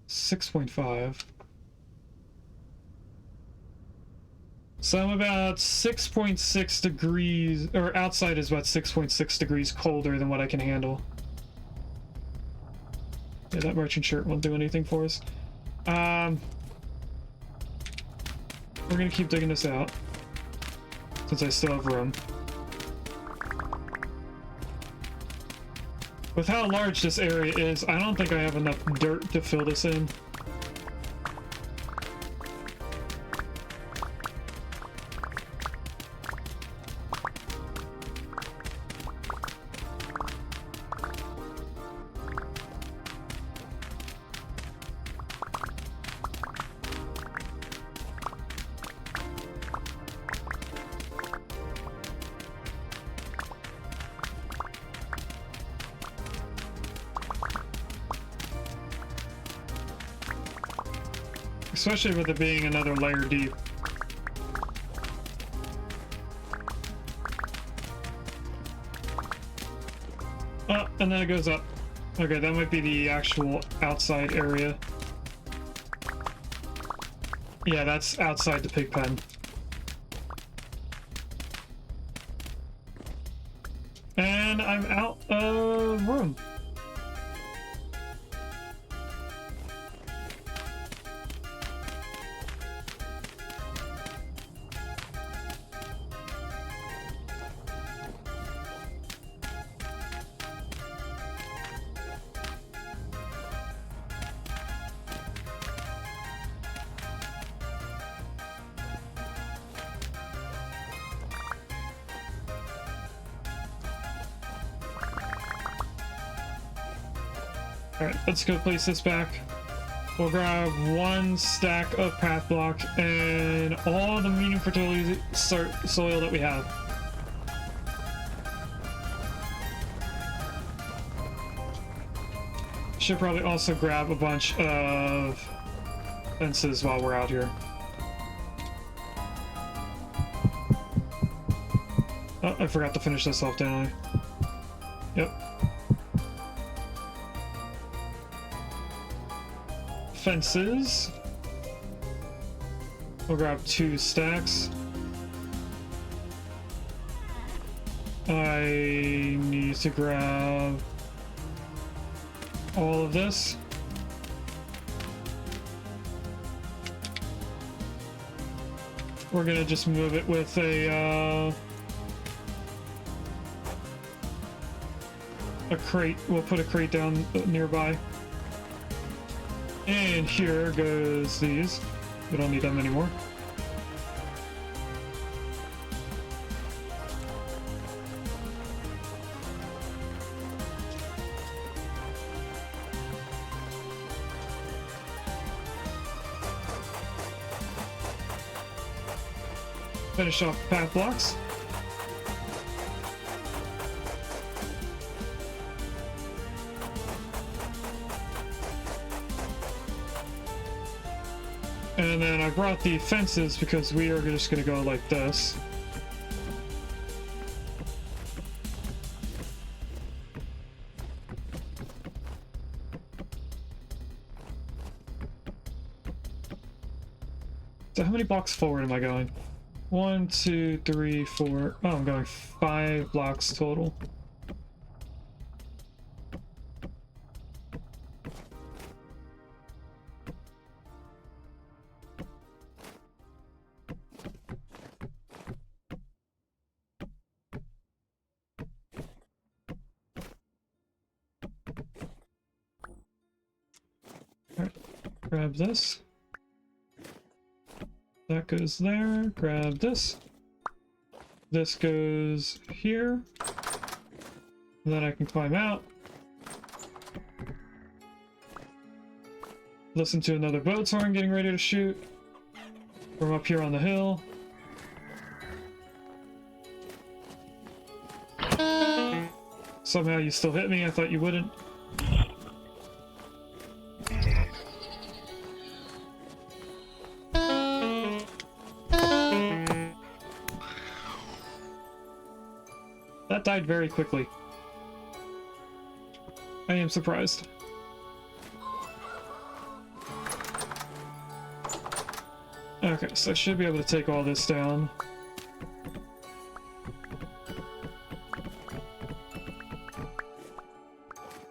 6.5. So I'm about 6.6 degrees, or outside is about 6.6 degrees colder than what I can handle. Yeah, that merchant shirt won't do anything for us. We're gonna keep digging this out, since I still have room. With how large this area is, I don't think I have enough dirt to fill this in. Especially with it being another layer deep. Oh, and then it goes up. Okay, that might be the actual outside area. Yeah, that's outside the pig pen. And I'm out of room. Alright, let's go place this back. We'll grab one stack of path block and all the medium fertility soil that we have. Should probably also grab a bunch of fences while we're out here. Oh, I forgot to finish this off, didn't I? Yep. Fences. We'll grab 2 stacks. I need to grab all of this. We're gonna just move it with a crate. We'll put a crate down nearby. And here goes these. We don't need them anymore. Finish off path blocks. And then I brought the fences because we are just going to go like this. So how many blocks forward am I going? 1, 2, 3, 4. Oh, I'm going 5 blocks total. Alright, grab this. That goes there. Grab this. This goes here. And then I can climb out. Listen to another boat's horn getting ready to shoot from up here on the hill. Somehow you still hit me. I thought you wouldn't. That died very quickly. I am surprised. Okay, so I should be able to take all this down.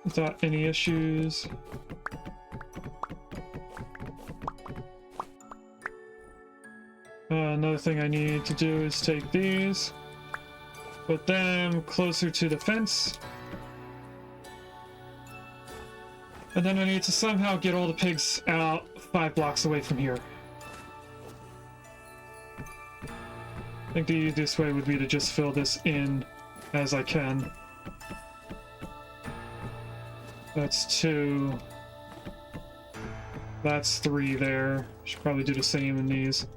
Without any issues. Another thing I need to do is take these. Put them closer to the fence. And then I need to somehow get all the pigs out 5 blocks away from here. I think the easiest way would be to just fill this in as I can. That's 2. That's 3 there. Should probably do the same in these.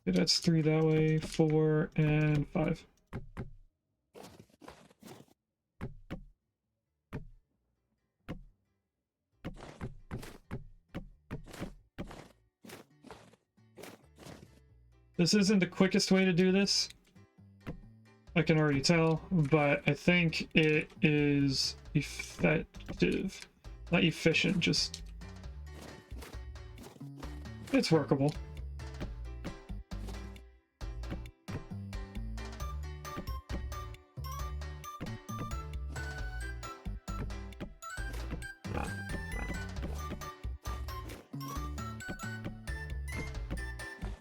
Okay, that's 3 that way, 4, and 5. This isn't the quickest way to do this, I can already tell, but I think it is effective. Not efficient, just... it's workable.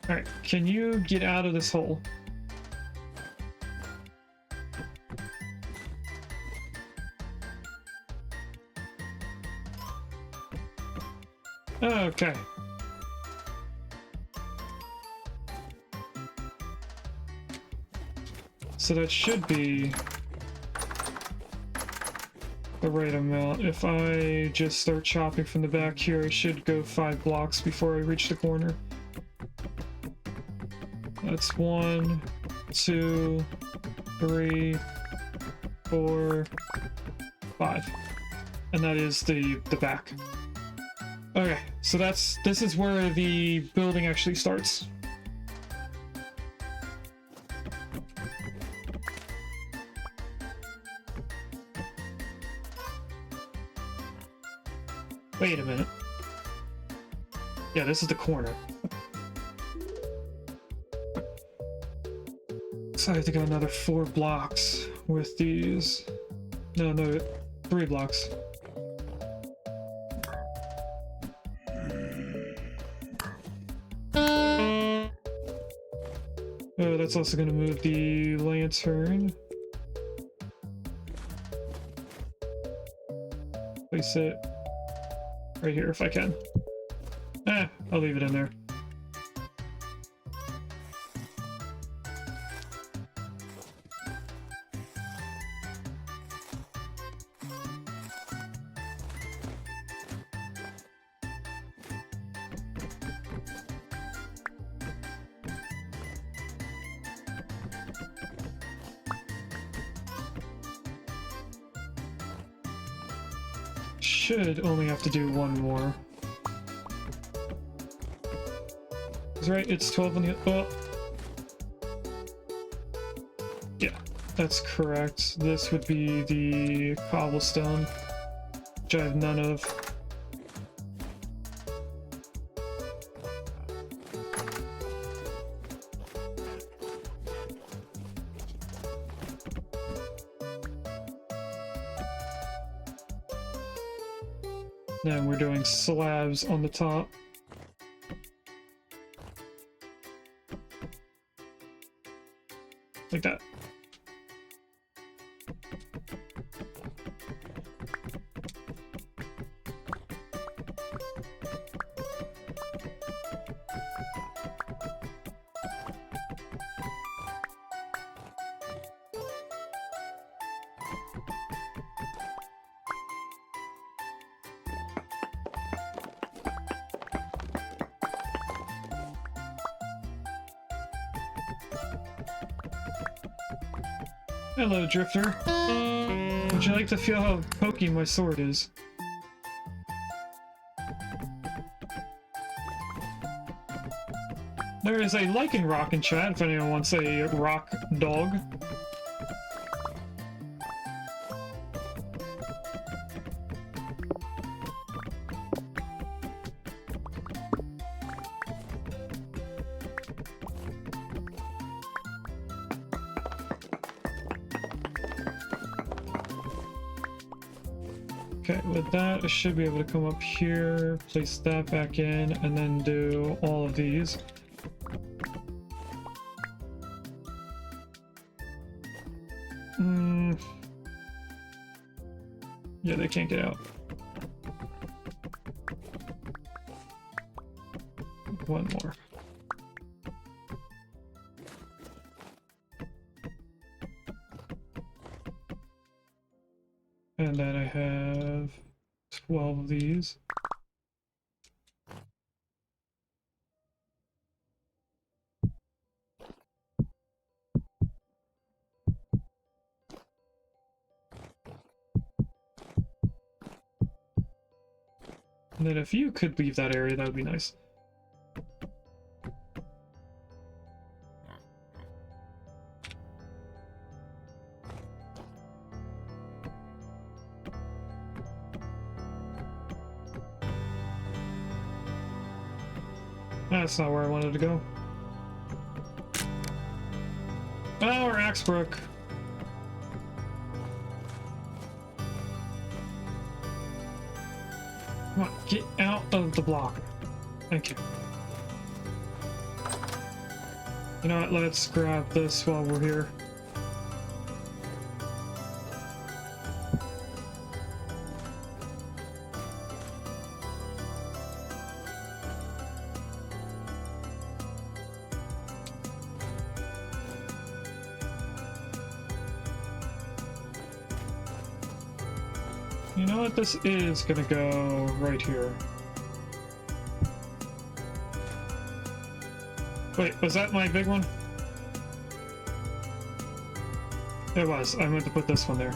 Alright, can you get out of this hole? Okay. So that should be the right amount. If I just start chopping from the back here, I should go 5 blocks before I reach the corner. That's 1, 2, 3, 4, 5. And that is the back. Okay, so this is where the building actually starts. Wait a minute. Yeah, this is the corner. So I have to go another 4 blocks with these. No, 3 blocks. Oh, that's also going to move the lantern. Place it right here if I can. I'll leave it in there. Should only have to do 1 more. That's right, it's 12 on the... oh! Yeah, that's correct. This would be the cobblestone, which I have none of. Then we're doing slabs on the top. Like that. Hello, Drifter. Would you like to feel how pokey my sword is? There is a lichen rock in chat if anyone wants a rock dog. Okay, with that, I should be able to come up here, place that back in, and then do all of these. Yeah, they can't get out. 1 more. And then I have 12 of these. And then if you could leave that area, that would be nice. That's not where I wanted to go. Oh, our axe broke. Come on, get out of the block. Thank you. You know what, let's grab this while we're here. You know what, this is gonna go right here. Wait, was that my big one? It was. I meant to put this one there.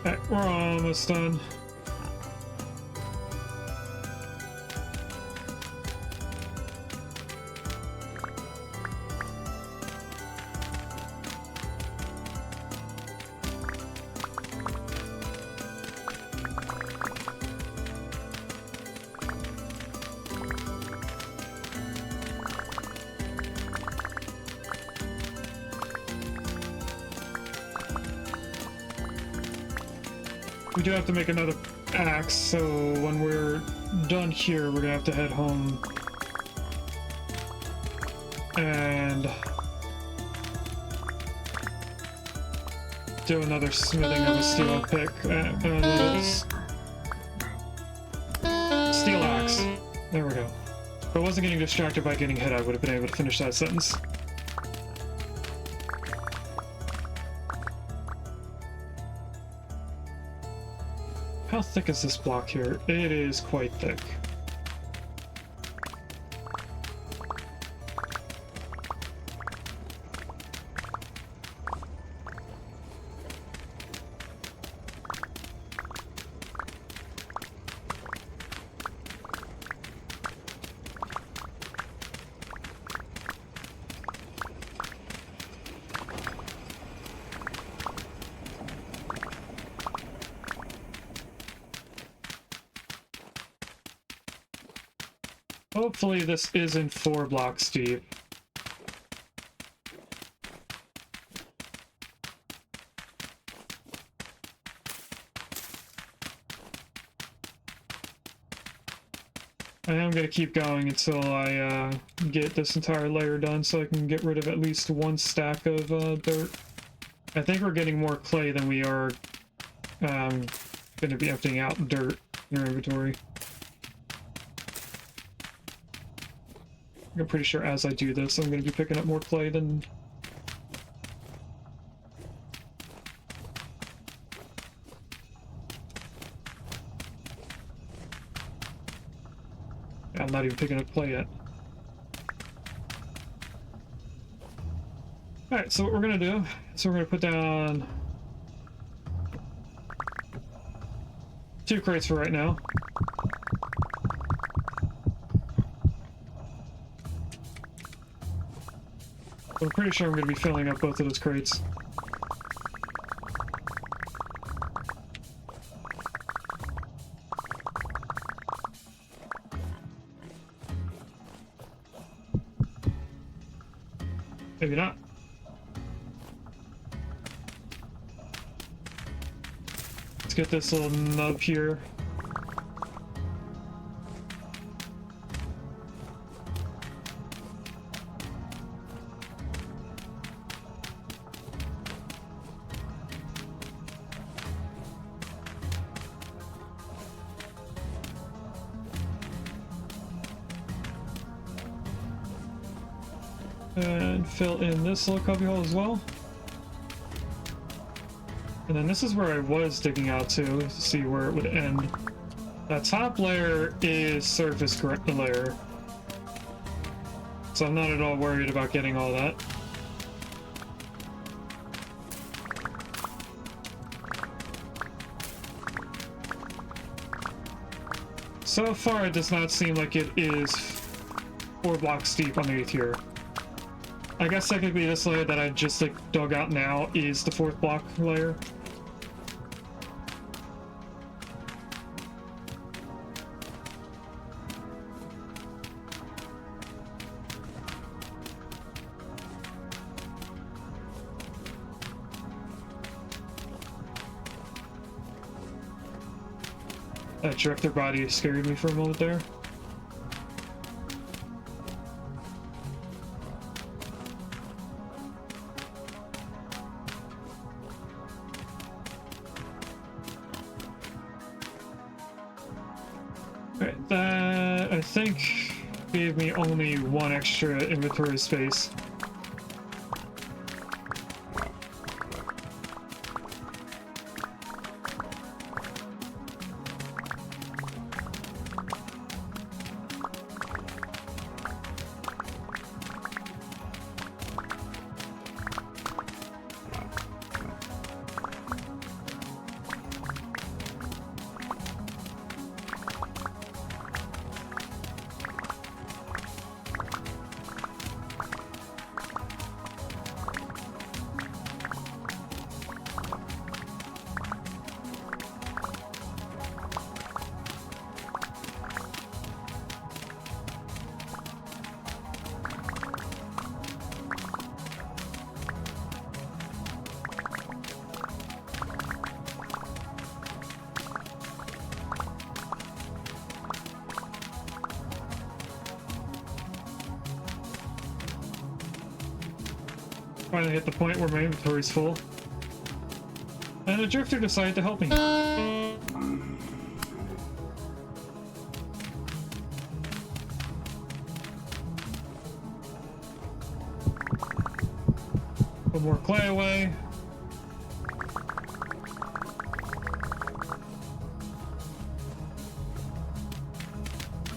Okay, we're almost done. We do have to make another axe, so when we're done here, we're gonna have to head home and do another smithing of a steel pick steel axe. There we go. If I wasn't getting distracted by getting hit, I would have been able to finish that sentence. How thick is this block here? It is quite thick. Hopefully this isn't 4 blocks deep. I am going to keep going until I get this entire layer done so I can get rid of at least 1 stack of dirt. I think we're getting more clay than we are going to be emptying out dirt in our inventory. I'm pretty sure as I do this, I'm going to be picking up more clay than... I'm not even picking up clay yet. Alright, so what we're going to do is we're going to put down 2 crates for right now. I'm pretty sure I'm going to be filling up both of those crates. Maybe not. Let's get this little nub here. And fill in this little cubby hole as well. And then this is where I was digging out to see where it would end. That top layer is surface layer. So I'm not at all worried about getting all that. So far, it does not seem like it is 4 blocks deep underneath here. I guess technically this layer that I just like dug out now is the 4th block layer. That drifter body scared me for a moment there. Alright, that I think gave me only 1 extra inventory space. Finally hit the point where my inventory's full. And the drifter decided to help me. Put more clay away.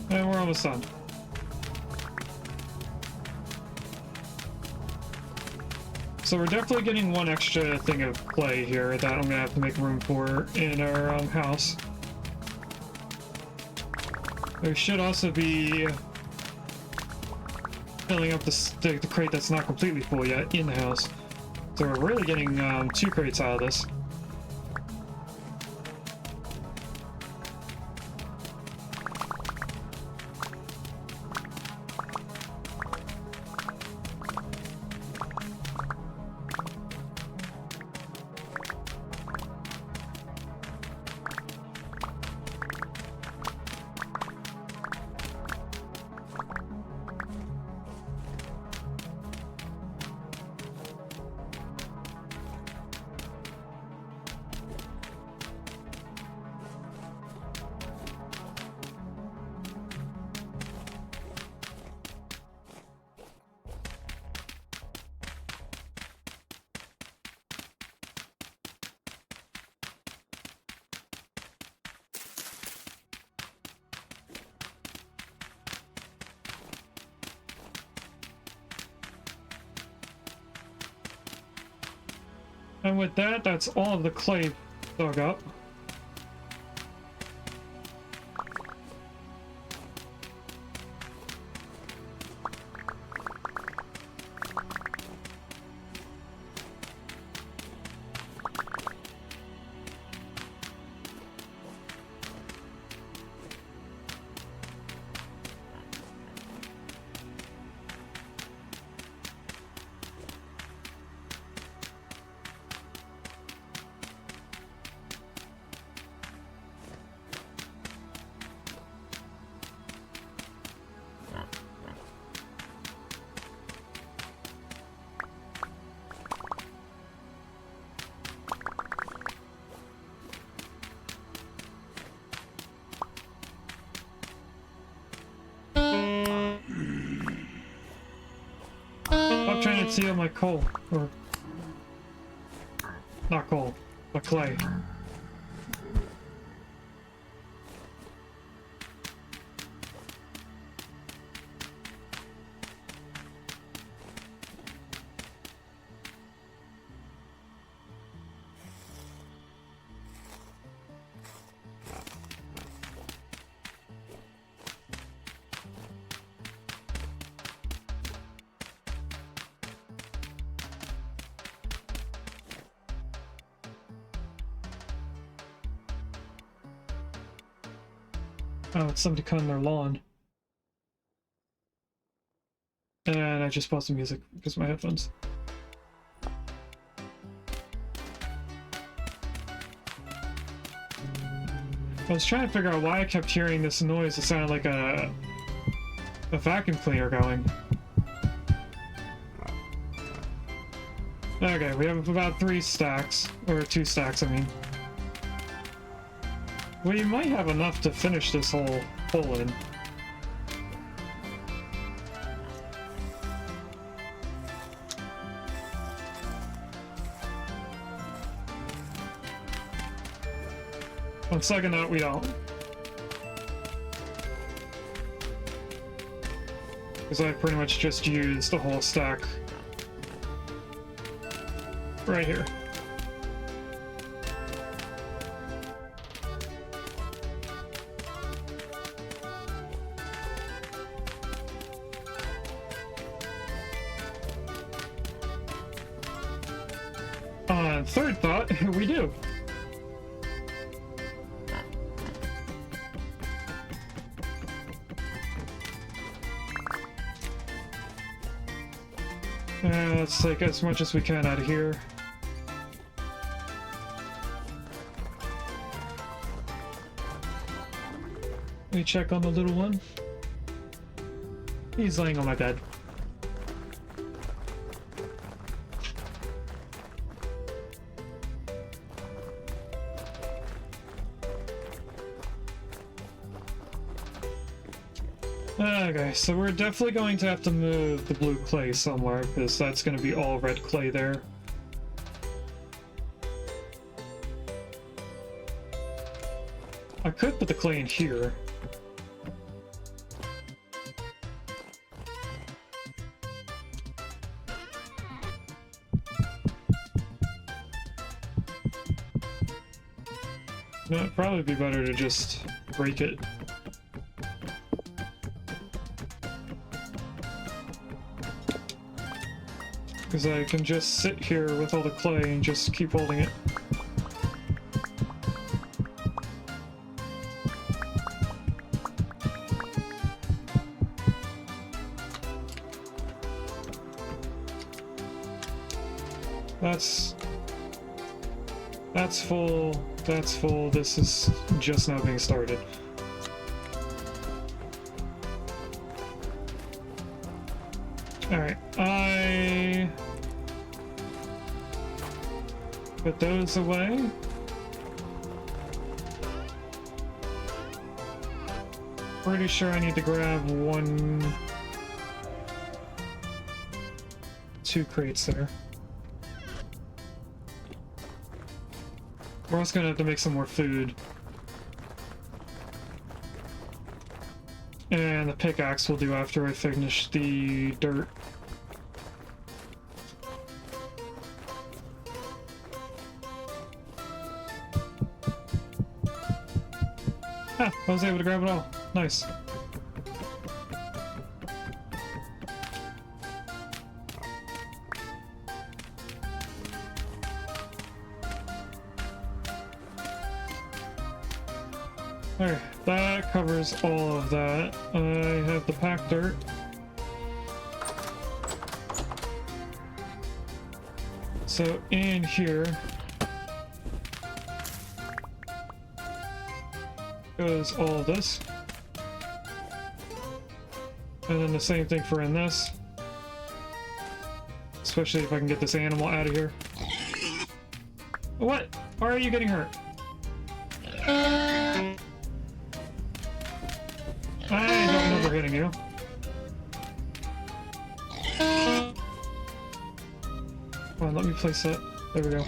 And we're almost done. So we're definitely getting 1 extra thing of clay here that I'm gonna have to make room for in our house. There should also be filling up the crate that's not completely full yet in the house. So we're really getting 2 crates out of this. And with that, that's all of the clay dug up. Stop trying to steal my coal, or not coal, but clay. Oh, it's somebody cutting their lawn. And I just paused the music because of my headphones. I was trying to figure out why I kept hearing this noise. It sounded like a vacuum cleaner going. Okay, we have about 3 stacks, or 2 stacks, I mean. We might have enough to finish this whole hole in. On second note, we don't. Because I pretty much just used the whole stack right here. On third thought, we do. Let's take as much as we can out of here. Let me check on the little one. He's laying on my bed. Okay, so we're definitely going to have to move the blue clay somewhere, because that's going to be all red clay there. I could put the clay in here. No, it'd probably be better to just break it. Because I can just sit here with all the clay and just keep holding it. That's full, that's full, this is just now being started. Alright, I put those away. Pretty sure I need to grab 2 crates there. We're also gonna have to make some more food. And the pickaxe will do after I finish the dirt. Ah, I was able to grab it all. Nice. Alright, that covers all of that. I have the packed dirt. So in here goes all of this. And then the same thing for in this. Especially if I can get this animal out of here. What? Why are you getting hurt? I don't remember hitting you. Come on, let me place that. There we go.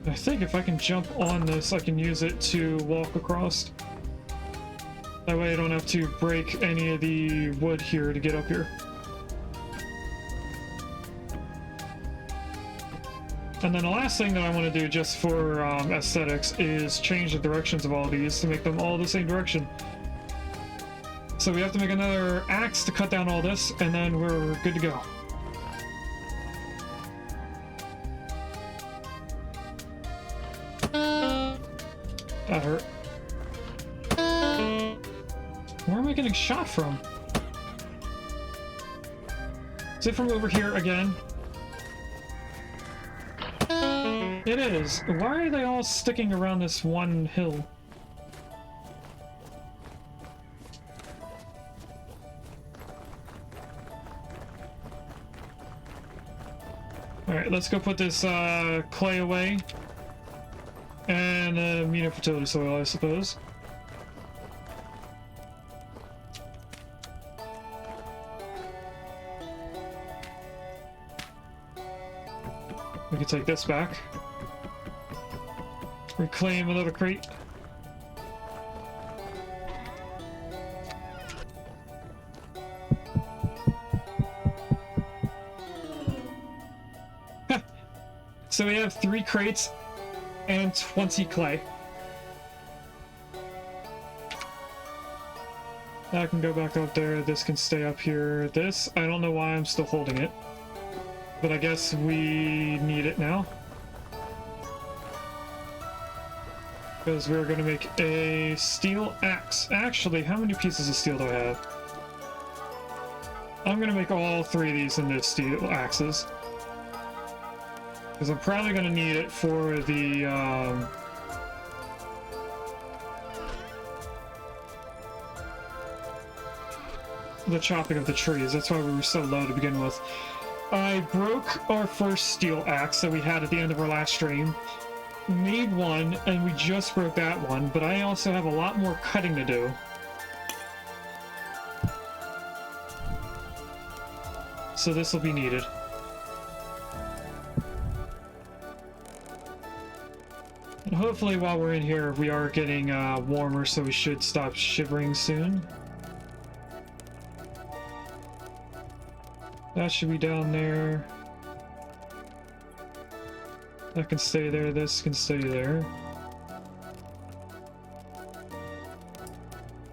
I think if I can jump on this, I can use it to walk across. That way I don't have to break any of the wood here to get up here. And then the last thing that I want to do just for aesthetics is change the directions of all these to make them all the same direction. So we have to make another axe to cut down all this, and then we're good to go. That hurt. Where am I getting shot from? Is it from over here again? It is. Why are they all sticking around this one hill? Alright, let's go put this clay away. And fertility soil, I suppose. We can take this back. Reclaim another crate. So we have 3 crates and 20 clay. That can go back up there. This can stay up here. This, I don't know why I'm still holding it. But I guess we need it now. Because we're going to make a steel axe. Actually, how many pieces of steel do I have? I'm going to make all 3 of these into steel axes. Because I'm probably going to need it for the chopping of the trees. That's why we were so low to begin with. I broke our first steel axe that we had at the end of our last stream. Made one, and we just broke that one, but I also have a lot more cutting to do. So this will be needed. And hopefully while we're in here, we are getting warmer, so we should stop shivering soon. That should be down there. That can stay there, this can stay there.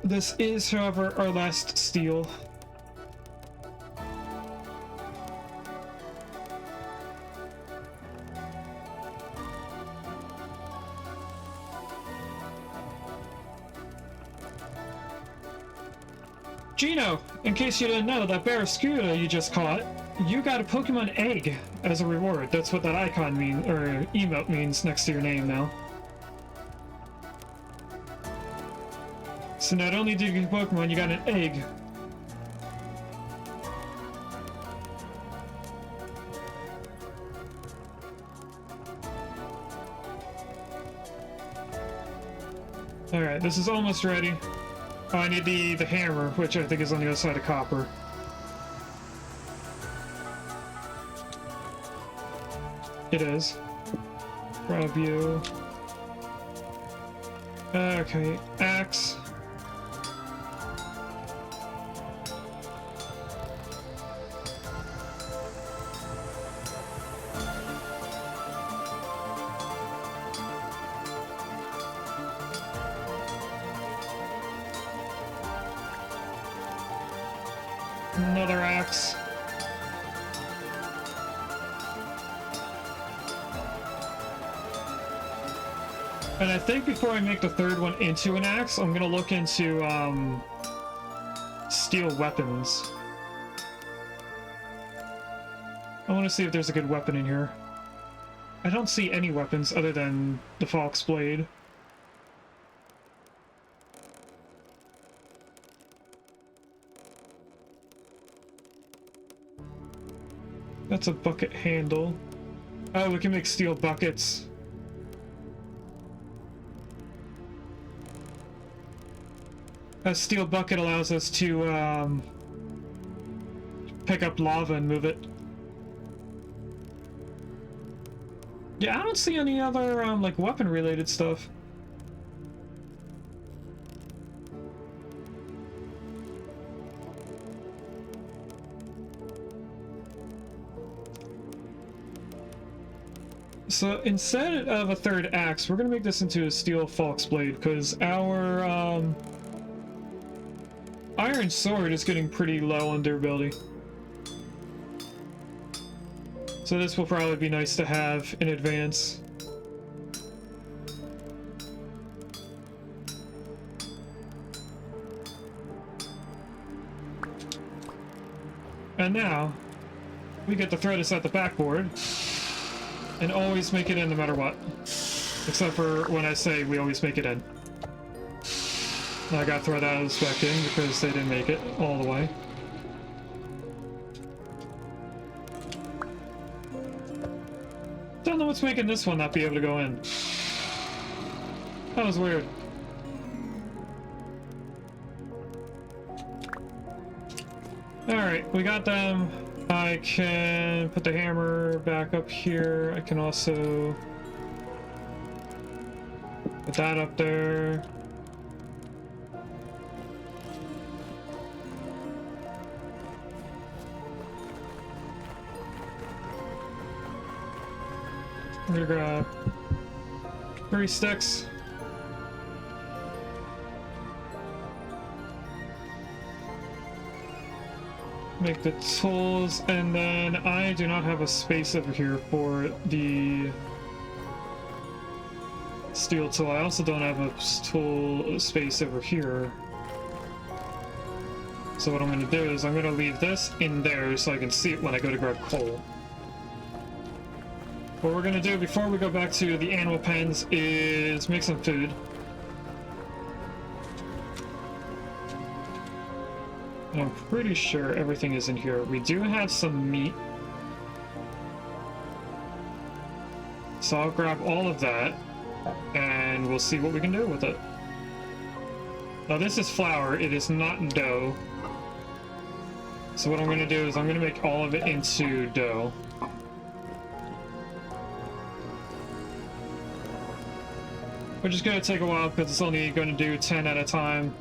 This is, however, our last steel. Gino, in case you didn't know, that Barracuda you just caught, you got a Pokemon egg as a reward. That's what that icon means, or emote means next to your name now. So not only did you get Pokemon, you got an egg. Alright, this is almost ready. Oh, I need the hammer, which I think is on the other side of copper. It is. Grab you. Okay, axe. Another axe. And I think before I make the third one into an axe, I'm gonna look into steel weapons. I want to see if there's a good weapon in here. I don't see any weapons other than the Fox Blade. That's a bucket handle. Oh, we can make steel buckets. A steel bucket allows us to pick up lava and move it. Yeah, I don't see any other like weapon related stuff. So instead of a third axe, we're gonna make this into a steel Fox Blade because our iron sword is getting pretty low on durability. So this will probably be nice to have in advance. And now, we get to throw this at the backboard, and always make it in no matter what. Except for when I say we always make it in. Now I gotta throw that as back in because they didn't make it all the way. Don't know what's making this one not be able to go in. That was weird. Alright, we got them. I can put the hammer back up here. I can also put that up there. I'm gonna grab 3 sticks. Make the tools, and then I do not have a space over here for the steel tool. I also don't have a tool space over here. So what I'm going to do is I'm going to leave this in there so I can see it when I go to grab coal. What we're going to do before we go back to the animal pens is make some food. And I'm pretty sure everything is in here. We do have some meat. So I'll grab all of that, and we'll see what we can do with it. Now this is flour, it is not dough. So what I'm going to do is I'm going to make all of it into dough. Which is going to take a while because it's only going to do 10 at a time.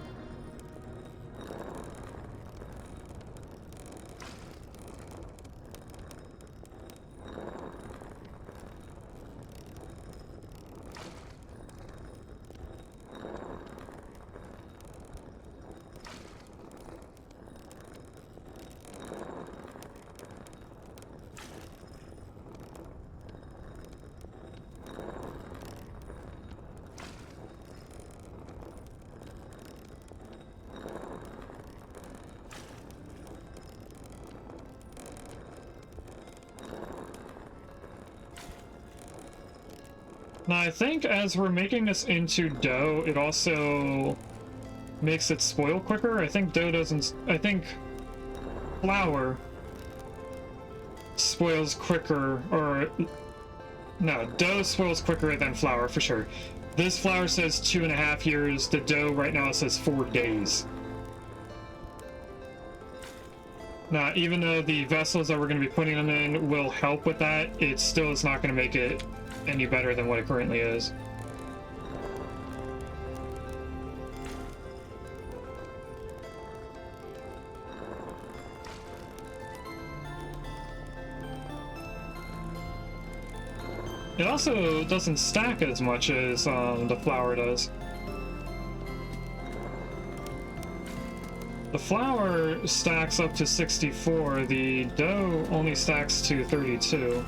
Now I think as we're making this into dough, it also makes it spoil quicker. I think dough doesn't... I think flour spoils quicker, or... No, dough spoils quicker than flour, for sure. This flour says 2.5 years. The dough right now says 4 days. Now, even though the vessels that we're going to be putting them in will help with that, it still is not going to make it any better than what it currently is. It also doesn't stack as much as the flour does. The flour stacks up to 64, the dough only stacks to 32.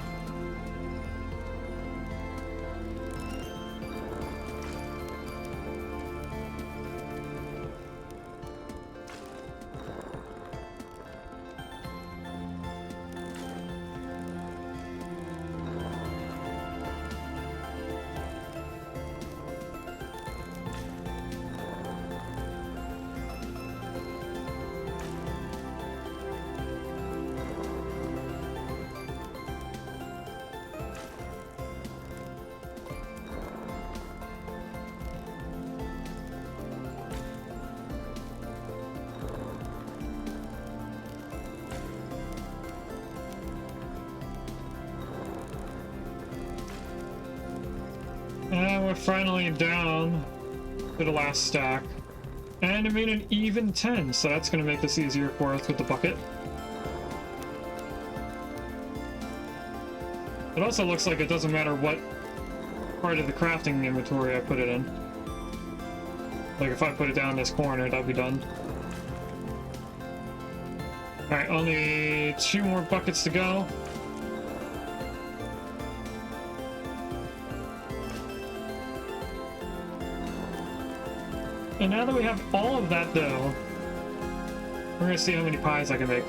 And we're finally down to the last stack. And it made an even 10, so that's going to make this easier for us with the bucket. It also looks like it doesn't matter what part of the crafting inventory I put it in. Like if I put it down this corner, that'll be done. Alright, only 2 more buckets to go. And now that we have all of that dough, we're gonna see how many pies I can make.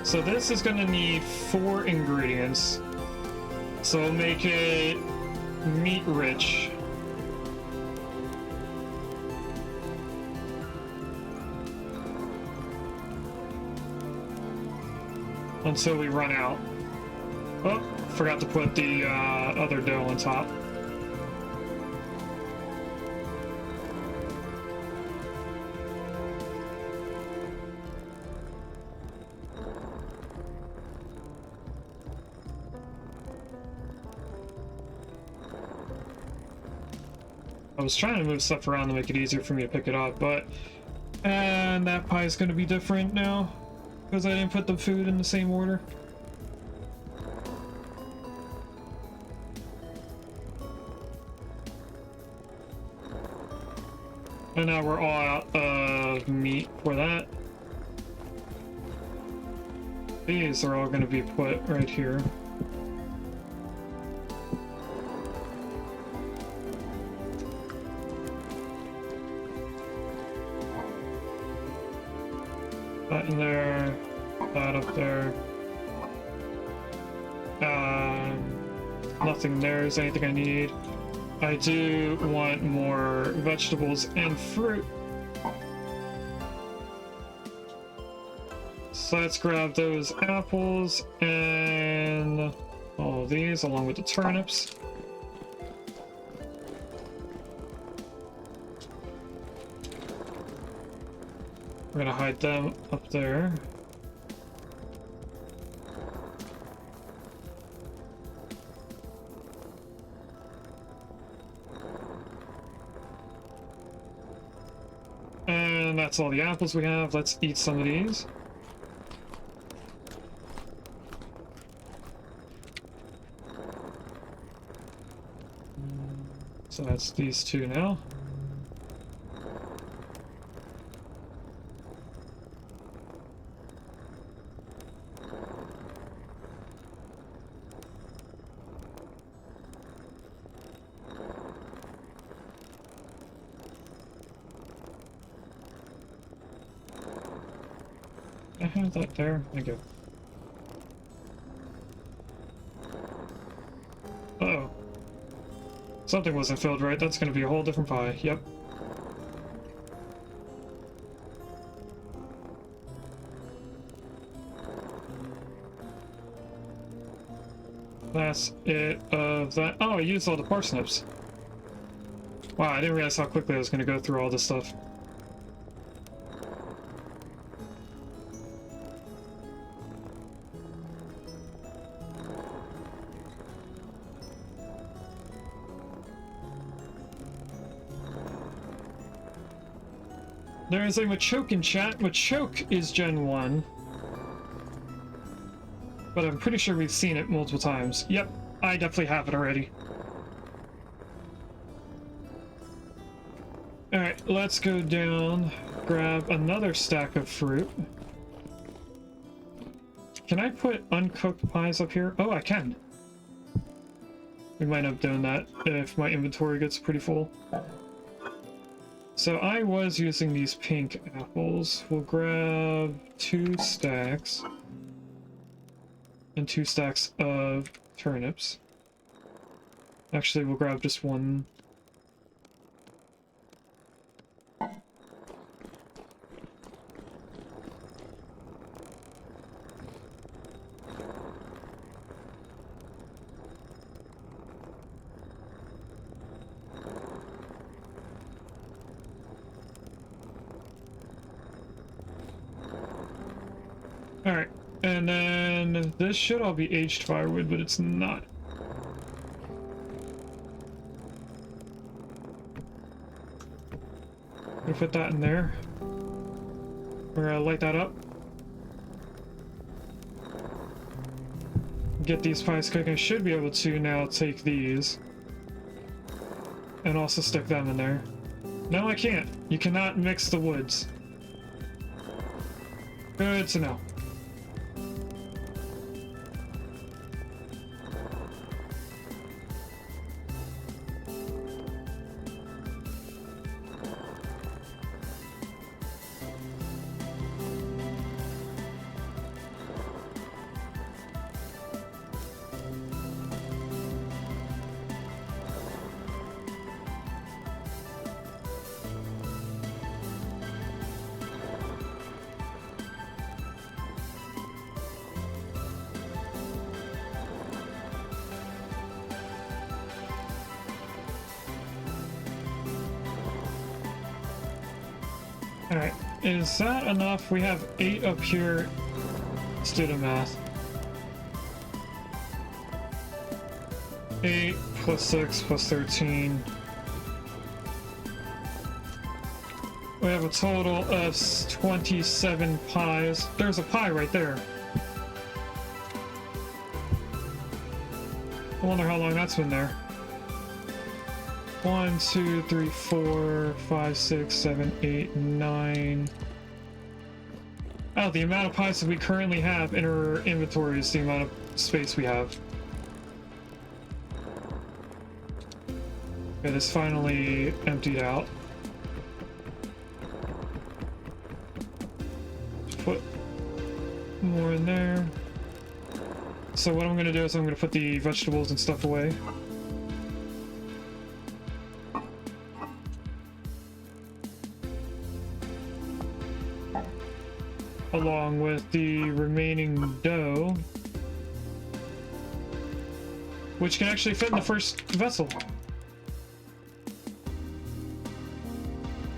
So this is gonna need 4 ingredients. So we'll make it meat rich. Until we run out. Oh, forgot to put the other dough on top. I was trying to move stuff around to make it easier for me to pick it up, but... And that pie is going to be different now, because I didn't put the food in the same order. And now we're all out of meat for that. These are all going to be put right here. That in there, that up there. Nothing there is anything I need. I do want more vegetables and fruit. So let's grab those apples and all of these along with the turnips. We're gonna hide them up there. And that's all the apples we have. Let's eat some of these. So that's these 2 now. I have that there. Thank you. Uh-oh. Something wasn't filled right. That's going to be a whole different pie. Yep. That's it of that. Oh, I used all the parsnips. Wow, I didn't realize how quickly I was going to go through all this stuff. There is a Machoke in chat. Machoke is Gen 1. But I'm pretty sure we've seen it multiple times. Yep, I definitely have it already. Alright, let's go down, grab another stack of fruit. Can I put uncooked pies up here? Oh, I can. We might end up doing that if my inventory gets pretty full. So I was using these pink apples. We'll grab 2 stacks. And 2 stacks of turnips. Actually, we'll grab just 1. Alright, and then this should all be aged firewood, but it's not. We'll put that in there. We're gonna light that up. Get these pies cooking. I should be able to now take these and also stick them in there. No, I can't. You cannot mix the woods. Good to know. Alright, is that enough? We have 8 up here. Let's do the math. 8 plus 6 plus 13. We have a total of 27 pies. There's a pie right there. I wonder how long that's been there. 1, 2, 3, 4, 5, 6, 7, 8, 9. Oh, the amount of pies that we currently have in our inventory is the amount of space we have. Okay, this finally emptied out. Put more in there. So what I'm going to do is I'm going to put the vegetables and stuff away. Along with the remaining dough, which can actually fit in the first vessel.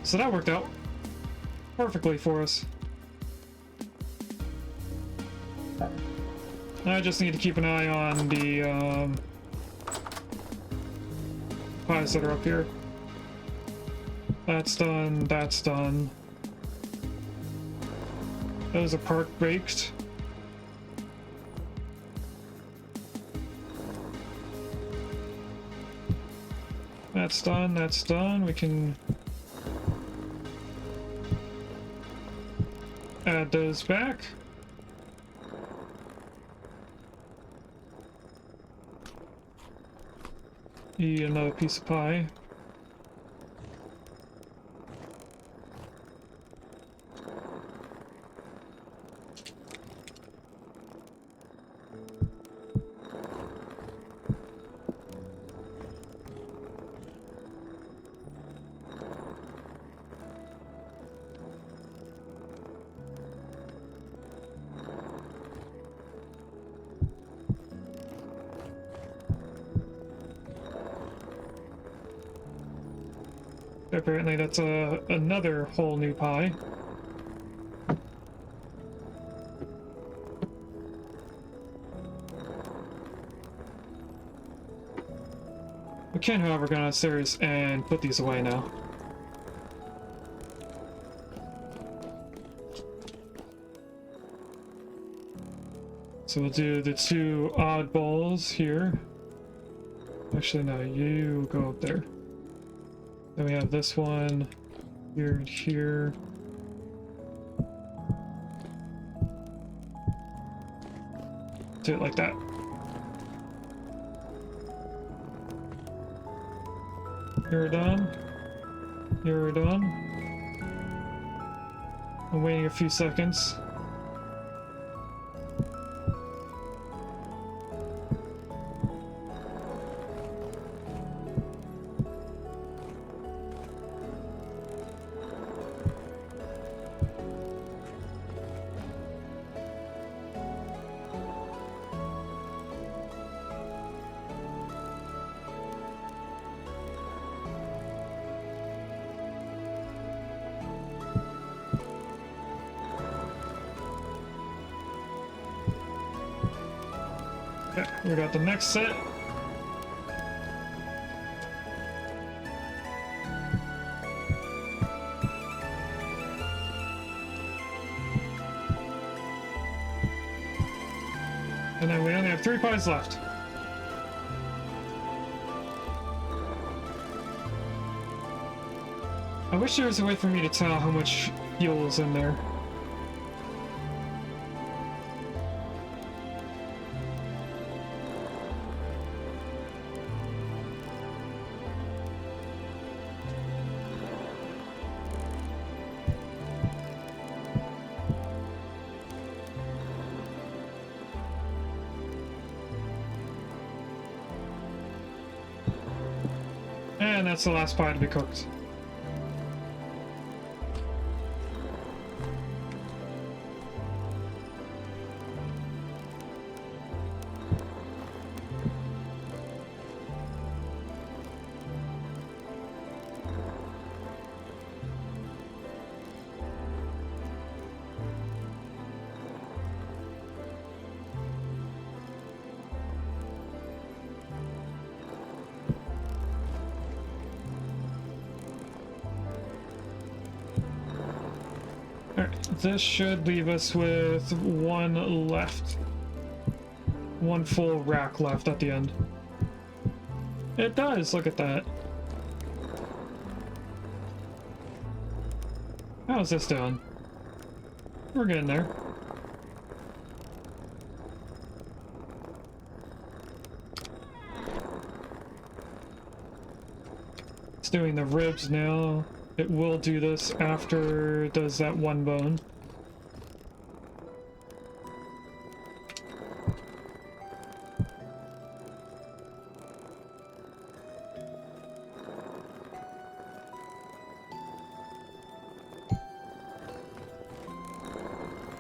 So that worked out perfectly for us. I just need to keep an eye on the pies that are up here. That's done, that's done. Those are part baked. That's done, that's done. We can add those back. Eat another piece of pie. Apparently that's another whole new pie. We can, however, go downstairs and put these away now. So we'll do the 2 oddballs here. Actually, no, you go up there. Then we have this one here and here. Do it like that. You're done. You're done. I'm waiting a few seconds. Okay, we got the next set. And then we only have 3 pies left. I wish there was a way for me to tell how much fuel is in there. And that's the last pie to be cooked. this should leave us with one left. One full rack left at the end. It does, look at that. How's this doing? We're getting there. It's doing the ribs now. It will do this after it does that one bone.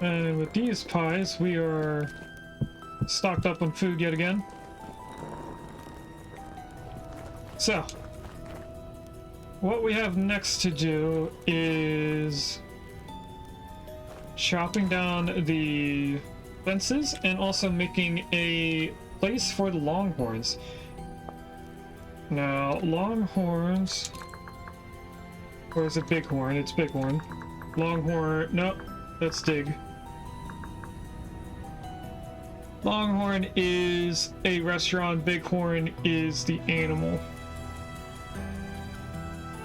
And with these pies, we are stocked up on food yet again. So, what we have next to do is chopping down the fences and also making a place for the longhorns. Now, longhorns, or is it bighorn? It's bighorn. Longhorn, no, let's dig. Longhorn is a restaurant, bighorn is the animal.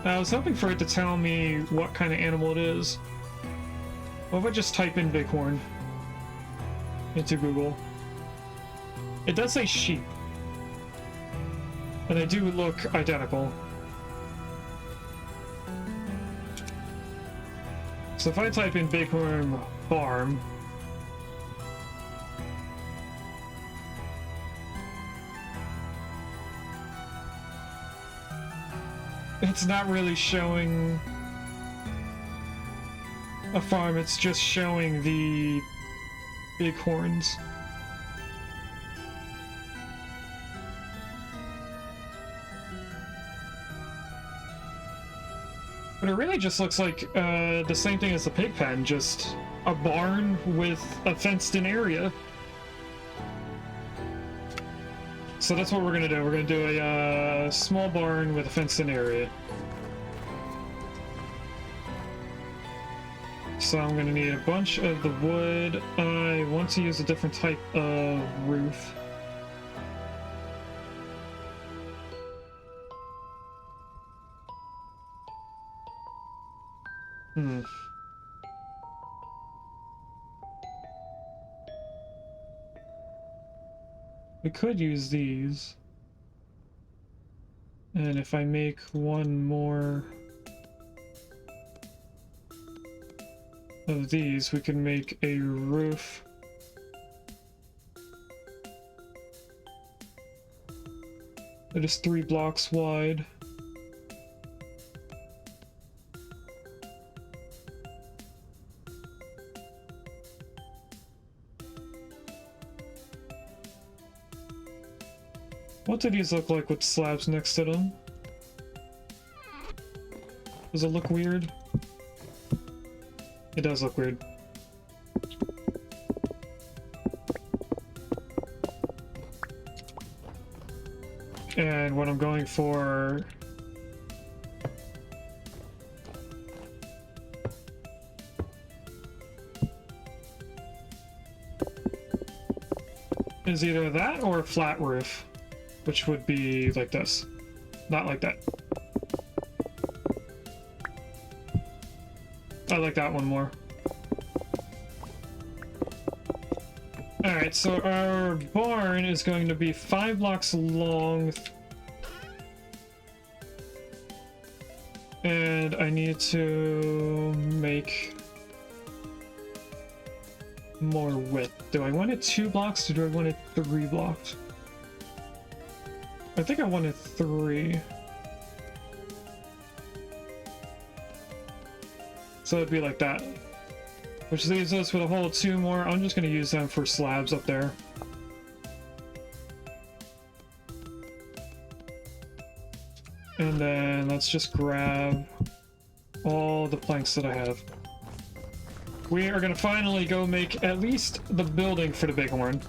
I was hoping for it to tell me what kind of animal it is. What if I just type in bighorn into Google? It does say sheep. And they do look identical. So if I type in bighorn farm, it's not really showing a farm, it's just showing the bighorns. But it really just looks like the same thing as the pig pen, just a barn with a fenced-in area. So that's what we're gonna do. We're gonna do a small barn with a fenced-in area. So I'm gonna need a bunch of the wood. I want to use a different type of roof. We could use these. And if I make one more of these, we can make a roof. That is 3 blocks wide. What do these look like with slabs next to them? Does it look weird? It does look weird. And what I'm going for is either that or a flat roof, which would be like this, not like that. I like that one more. Alright, so our barn is going to be 5 blocks long. And I need to make more width. Do I want it 2 blocks or do I want it 3 blocks? I think I wanted 3. So it'd be like that. Which leaves us with a whole 2 more. I'm just going to use them for slabs up there. And then let's just grab all the planks that I have. We are going to finally go make at least the building for the bighorn.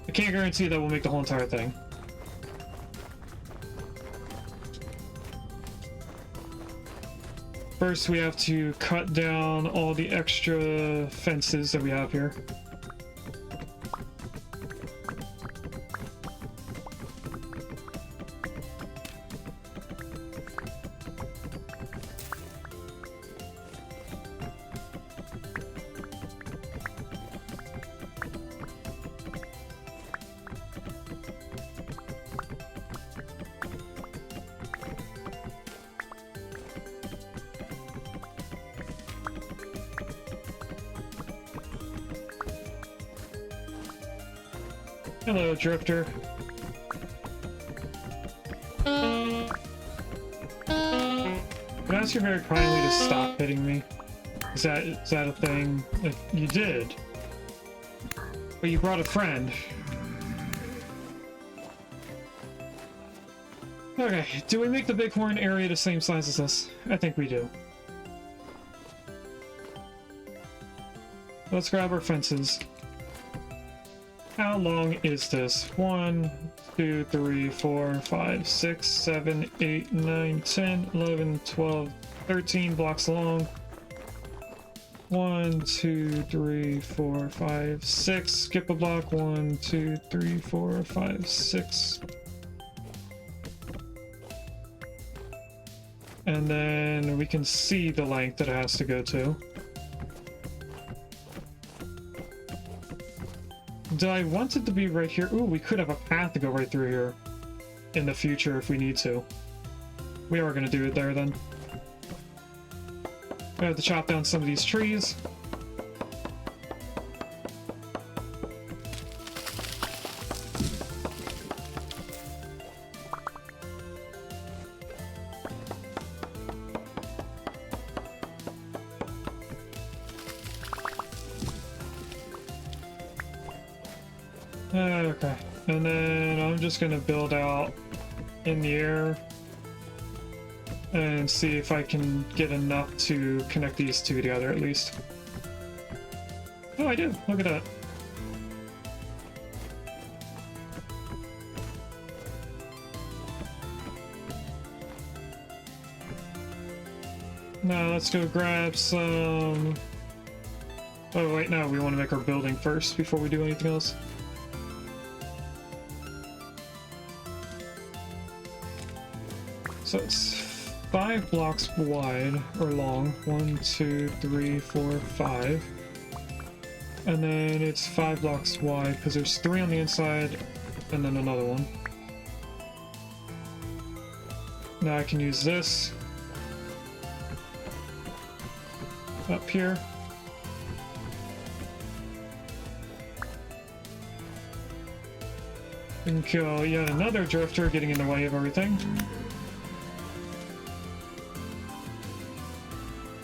I can't guarantee that we'll make the whole entire thing. First, we have to cut down all the extra fences that we have here. Hello, Drifter. Can I ask you very kindly to stop hitting me? Is that a thing? Like, you did. But you brought a friend. Okay, do we make the Bighorn area the same size as this? I think we do. Let's grab our fences. How long is this? 1, 2, 3, 4, 5, 6, 7, 8, 9, 10, 11, 12, 13 blocks long. 1, 2, 3, 4, 5, 6. Skip a block. 1, 2, 3, 4, 5, 6. And then we can see the length that it has to go to. Do I want it to be right here? Ooh, we could have a path to go right through here in the future if we need to. We are going to do it there then. We have to chop down some of these trees. Okay, and then I'm just gonna build out in the air and see if I can get enough to connect these two together at least. Oh, I do. Look at that. Now let's go grab some... Oh wait, no, we want to make our building first before we do anything else. So it's 5 blocks wide, or long. 1, 2, 3, 4, 5. And then it's 5 blocks wide, because there's 3 on the inside, and then another one. Now I can use this up here. We can kill yet another drifter getting in the way of everything.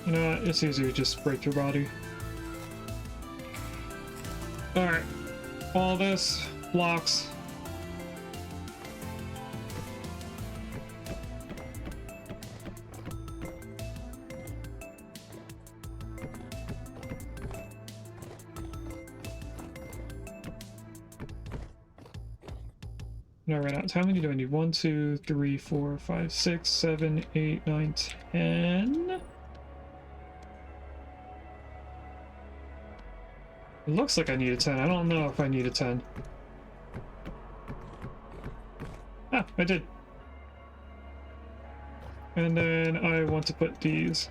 You know what? It's easier to just break your body. Alright. All this blocks. No, right now, how many do I need? 1, 2, 3, 4, 5, 6, 7, 8, 9, 10. It looks like I need a 10. I don't know if I need a 10. Ah, I did. And then I want to put these.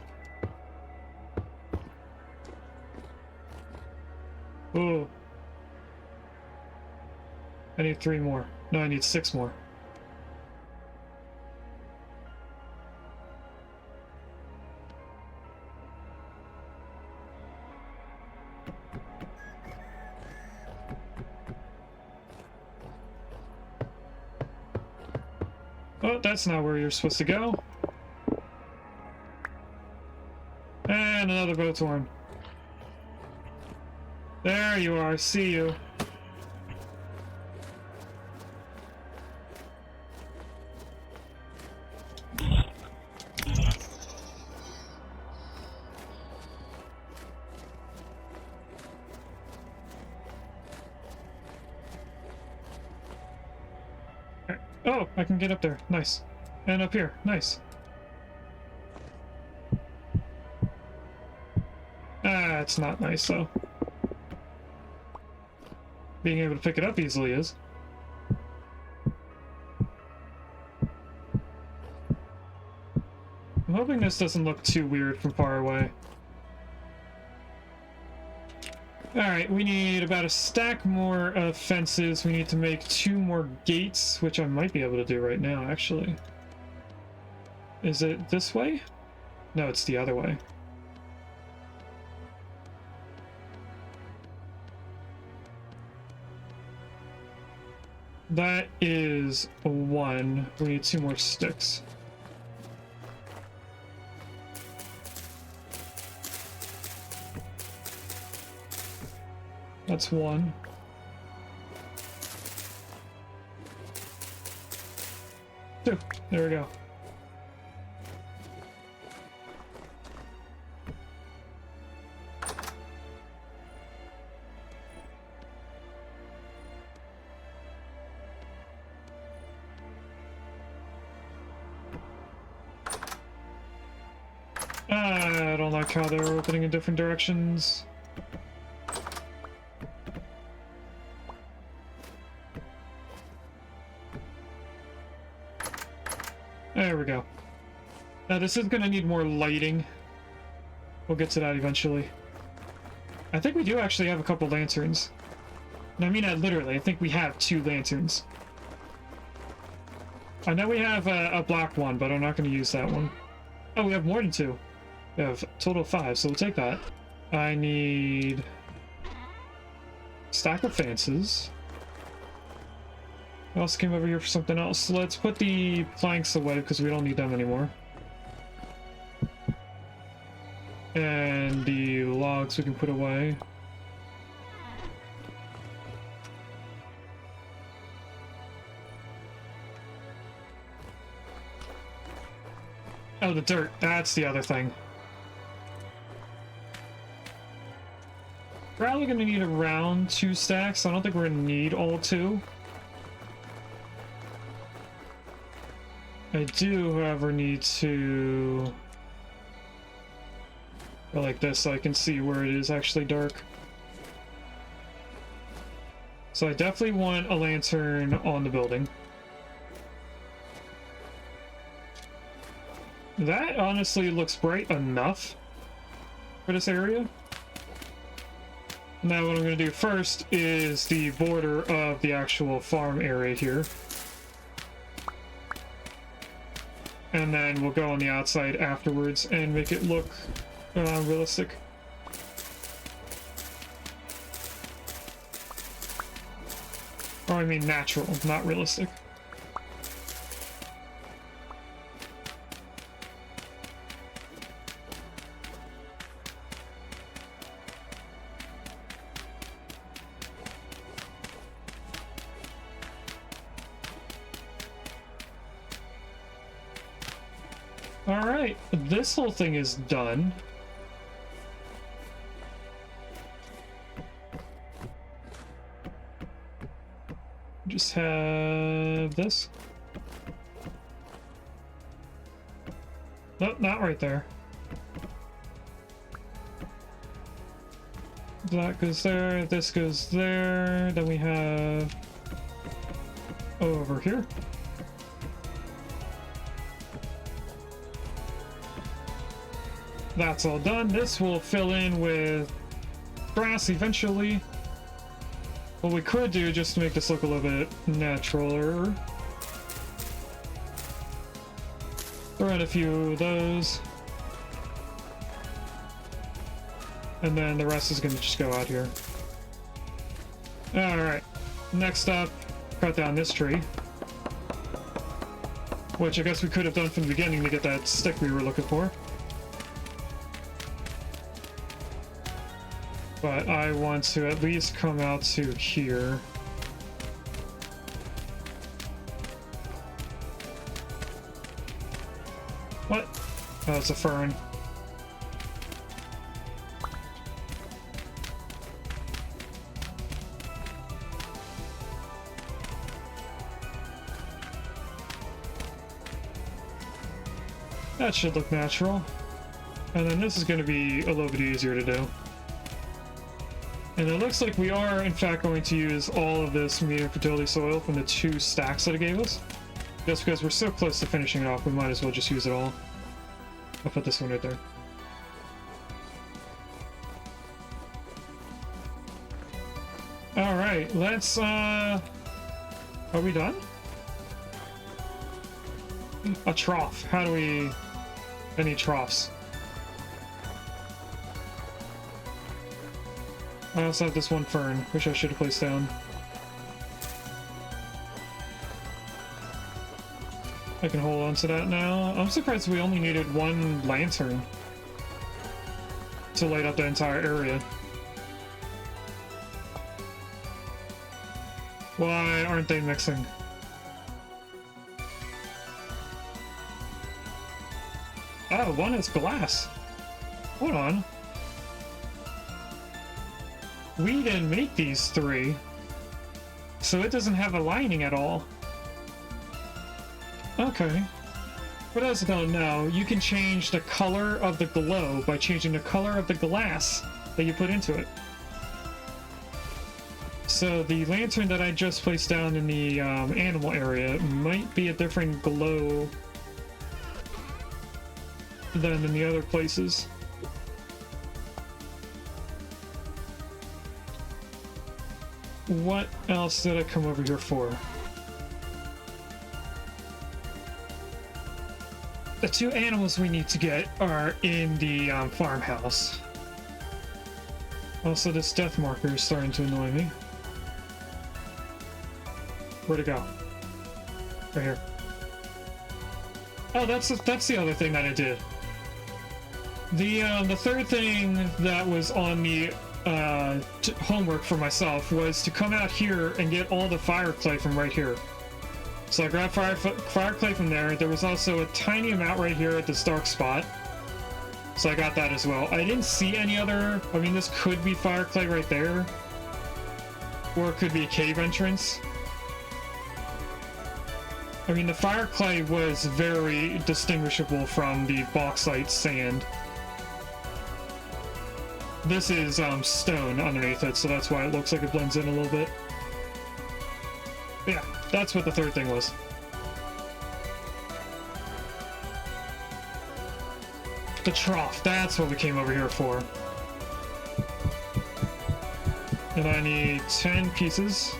Oh. I need 3 more. No, I need 6 more. Oh, that's not where you're supposed to go. And another boat's horn. There you are, see you. Oh, I can get up there. Nice. And up here. Nice. That's not nice, though. Being able to pick it up easily is. I'm hoping this doesn't look too weird from far away. Alright, we need about a stack more of fences. We need to make 2 more gates, which I might be able to do right now, actually. Is it this way? No, it's the other way. That is 1. We need 2 more sticks. That's 1. Two. There we go. I don't like how they're opening in different directions. There we go. Now this is going to need more lighting. We'll get to that eventually. I think we do actually have a couple lanterns. And I mean that literally. I think we have 2 lanterns. I know we have a black one, but I'm not going to use that one. Oh, we have more than 2. We have a total of 5, so we'll take that. I need a stack of fences. I also came over here for something else. Let's put the planks away because we don't need them anymore. And the logs we can put away. Oh, the dirt. That's the other thing. Probably going to need around 2 stacks. I don't think we're going to need all 2. I do, however, need to go like this so I can see where it is actually dark. So I definitely want a lantern on the building. That honestly looks bright enough for this area. Now what I'm going to do first is the border of the actual farm area here. And then we'll go on the outside afterwards and make it look realistic. Or I mean natural, not realistic. Alright, this whole thing is done. Just have this. Nope, not right there. That goes there, this goes there, then we have over here. That's all done. This will fill in with grass eventually. What we could do, just to make this look a little bit naturaler, throw in a few of those. And then the rest is going to just go out here. Alright, next up, cut down this tree. Which I guess we could have done from the beginning to get that stick we were looking for. But I want to at least come out to here. What? Oh, it's a fern. That should look natural. And then this is going to be a little bit easier to do. And it looks like we are, in fact, going to use all of this medium fertility soil from the 2 stacks that it gave us. Just because we're so close to finishing it off, we might as well just use it all. I'll put this one right there. Alright, let's, are we done? A trough. How do we... Any troughs? I also have this one fern, which I should have placed down. I can hold on to that now. I'm surprised we only needed 1 lantern to light up the entire area. Why aren't they mixing? Oh, one is glass. Hold on. We didn't make these 3, so it doesn't have a lining at all. Okay. For those who don't know, you can change the color of the glow by changing the color of the glass that you put into it. So the lantern that I just placed down in the animal area might be a different glow than in the other places. What else did I come over here for? The 2 animals we need to get are in the farmhouse. Also, this death marker is starting to annoy me. Where'd it go? Right here. Oh, that's the other thing that I did. The third thing that was on the homework for myself was to come out here and get all the fire clay from right here. So I grabbed fire clay from there. There was also a tiny amount right here at this dark spot. So I got that as well. I didn't see any other... I mean, this could be fire clay right there. Or it could be a cave entrance. I mean, the fire clay was very distinguishable from the bauxite sand. This is stone underneath it, so that's why it looks like it blends in a little bit. But yeah, that's what the third thing was. The trough, that's what we came over here for. And I need 10 pieces.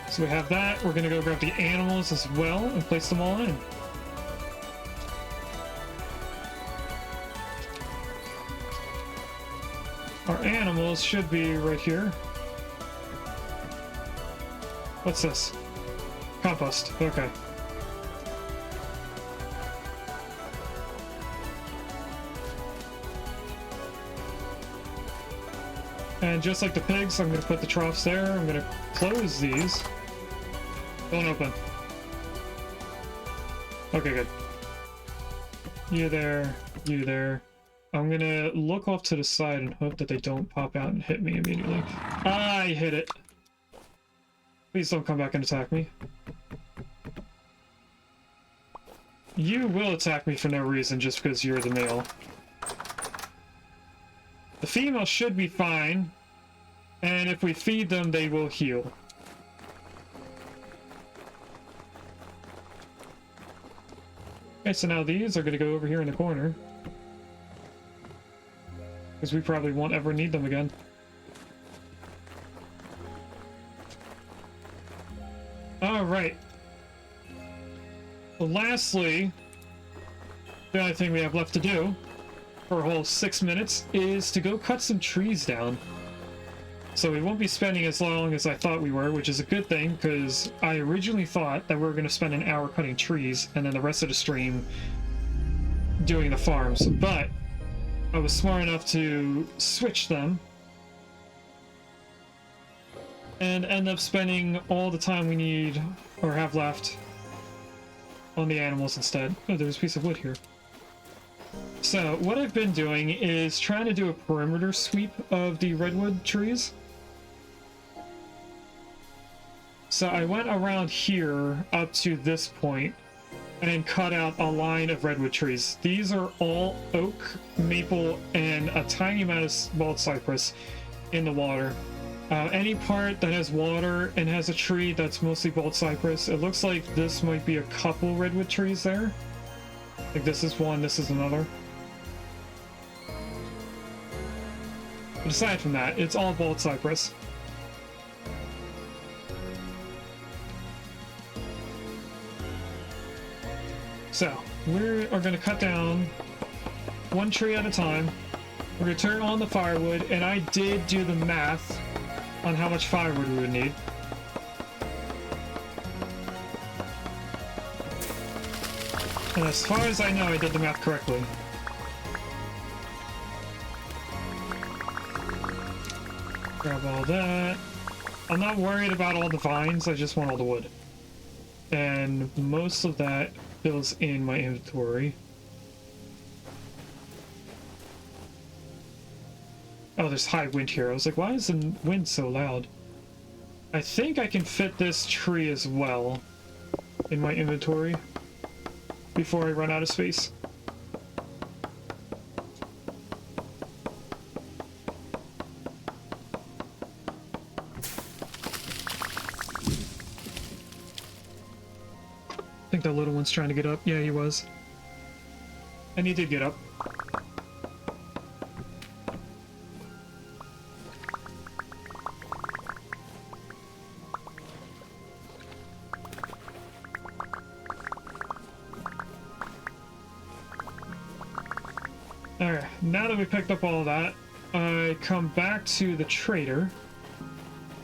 So we have that. We're gonna go grab the animals as well and place them all in. Our animals should be right here. What's this? Compost. Okay. And just like the pigs, I'm going to put the troughs there. I'm going to close these. Don't open. Okay, good. You there. You there. I'm gonna look off to the side and hope that they don't pop out and hit me immediately. I hit it. Please don't come back and attack me. You will attack me for no reason just because you're the male. The female should be fine, and if we feed them, they will heal. Okay, so now these are gonna go over here in the corner. Because we probably won't ever need them again. Alright. Well, lastly, the only thing we have left to do for a whole 6 minutes is to go cut some trees down. So we won't be spending as long as I thought we were, which is a good thing, because I originally thought that we were going to spend an hour cutting trees and then the rest of the stream doing the farms. But I was smart enough to switch them and end up spending all the time we need or have left on the animals instead. Oh, there's a piece of wood here. So what I've been doing is trying to do a perimeter sweep of the redwood trees. So I went around here up to this point and cut out a line of redwood trees. These are all oak, maple, and a tiny amount of bald cypress in the water. Any part that has water and has a tree that's mostly bald cypress, it looks like this might be a couple redwood trees there. Like this is one, this is another. But aside from that, it's all bald cypress. So, we are going to cut down one tree at a time. We're going to turn on the firewood, and I did do the math on how much firewood we would need. And as far as I know, I did the math correctly. Grab all that. I'm not worried about all the vines, I just want all the wood. And most of that fills in my inventory. Oh, there's high wind here. I was like, why is the wind so loud? I think I can fit this tree as well in my inventory before I run out of space. I think that little one's trying to get up. Yeah, he was. And he did get up. Alright, now that we picked up all that, I come back to the trader,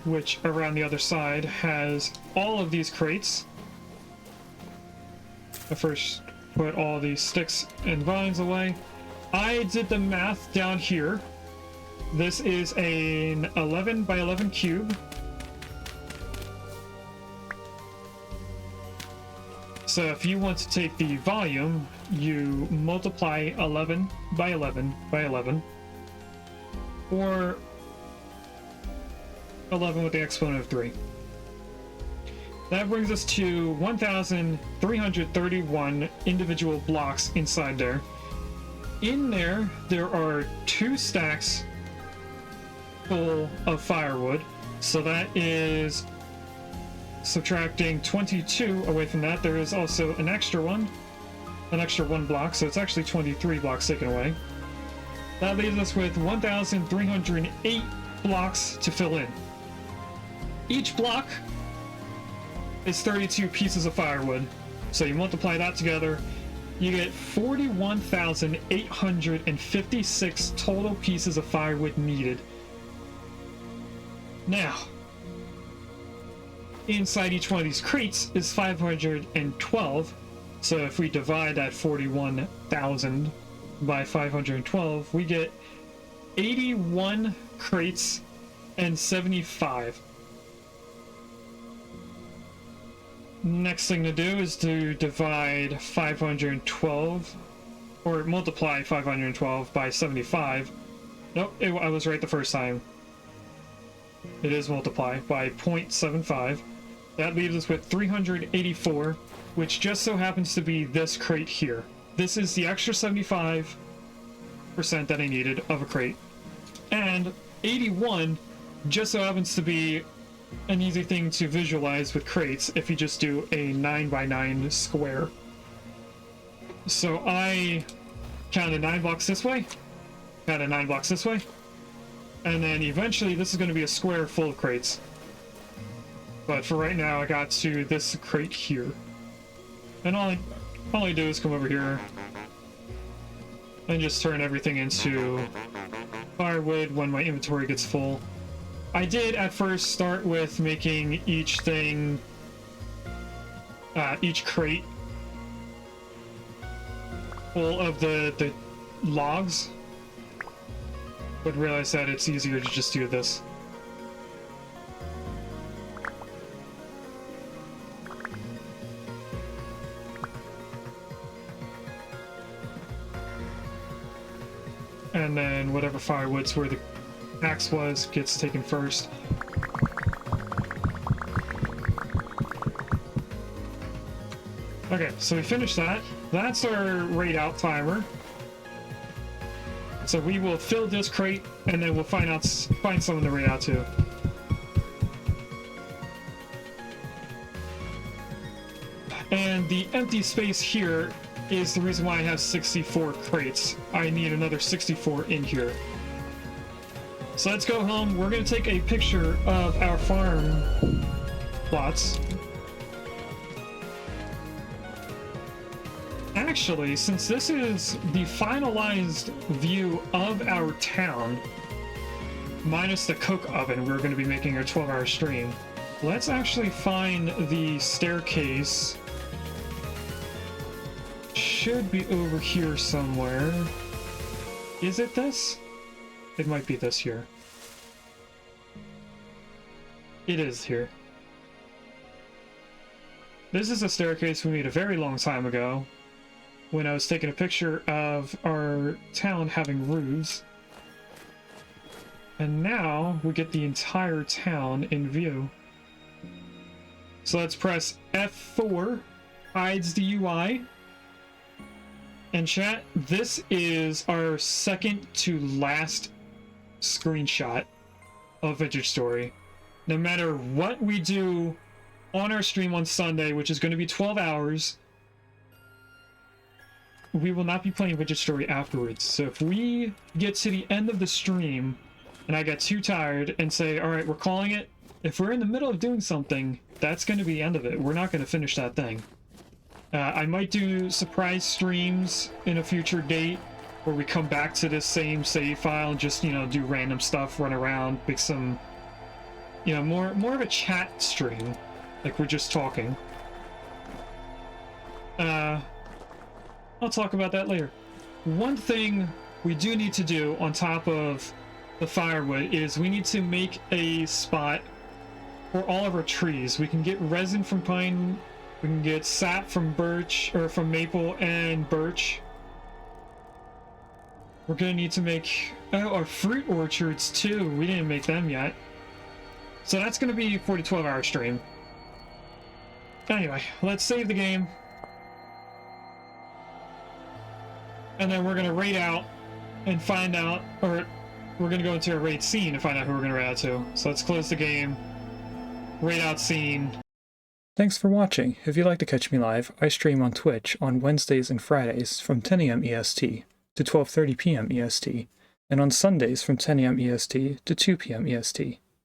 which around the other side has all of these crates. I first put all these sticks and vines away. I did the math down here. This is an 11 by 11 cube. So if you want to take the volume, you multiply 11 by 11 by 11, or 11 with the exponent of 3. That brings us to 1,331 individual blocks inside there. In there, there are 2 stacks full of firewood, so that is subtracting 22 away from that. There is also an extra 1 block, so it's actually 23 blocks taken away. That leaves us with 1,308 blocks to fill in. Each block is 32 pieces of firewood, so you multiply that together, you get 41,856 total pieces of firewood needed. Now, inside each one of these crates is 512, so if we divide that 41,000 by 512, we get 81 crates and 75. Next thing to do is to divide 512, or multiply 512 by 75. Nope, I was right the first time. It is multiply by 0.75. That leaves us with 384, which just so happens to be this crate here. This is the extra 75% that I needed of a crate. And 81 just so happens to be an easy thing to visualize with crates if you just do a 9x9 square. So I counted 9 blocks this way, counted 9 blocks this way, and then eventually this is going to be a square full of crates. But for right now, I got to this crate here. And all I do is come over here and just turn everything into firewood when my inventory gets full. I did at first start with making each thing, each crate full of the logs, but realized that it's easier to just do this. And then whatever firewood's where the axe was gets taken first. Okay, so we finished that. That's our raid out timer. So we will fill this crate, and then we'll find someone to raid out to. And the empty space here is the reason why I have 64 crates. I need another 64 in here. So let's go home. We're going to take a picture of our farm plots. Actually, since this is the finalized view of our town, minus the coke oven, we're going to be making our 12-hour stream. Let's actually find the staircase. Should be over here somewhere. Is it this? It might be this here. It is here. This is a staircase we made a very long time ago when I was taking a picture of our town having roofs. And now we get the entire town in view. So let's press F4, hides the UI. And chat, this is our second to last screenshot of Vintage Story. No matter what we do on our stream on Sunday, which is going to be 12 hours, we will not be playing Vintage Story afterwards. So if we get to the end of the stream and I get too tired and say, all right, we're calling it, if we're in the middle of doing something, that's going to be the end of it. We're not going to finish that thing. I might do surprise streams in a future date where we come back to this same save file and just, you know, do random stuff, run around, make some, you know, more of a chat stream, like we're just talking. I'll talk about that later. One thing we do need to do on top of the firewood is we need to make a spot for all of our trees. We can get resin from pine. We can get sap from birch, or from maple and birch. We're gonna need to make our fruit orchards too. We didn't make them yet. So that's gonna be for the 12-hour stream. Anyway, let's save the game. And then we're gonna raid out and find out, or we're gonna go into a raid scene and find out who we're gonna raid out to. So let's close the game. Raid out scene. Thanks for watching. If you'd like to catch me live, I stream on Twitch on Wednesdays and Fridays from 10 a.m. EST to 12:30 p.m. EST, and on Sundays from 10 a.m. EST to 2 p.m. EST.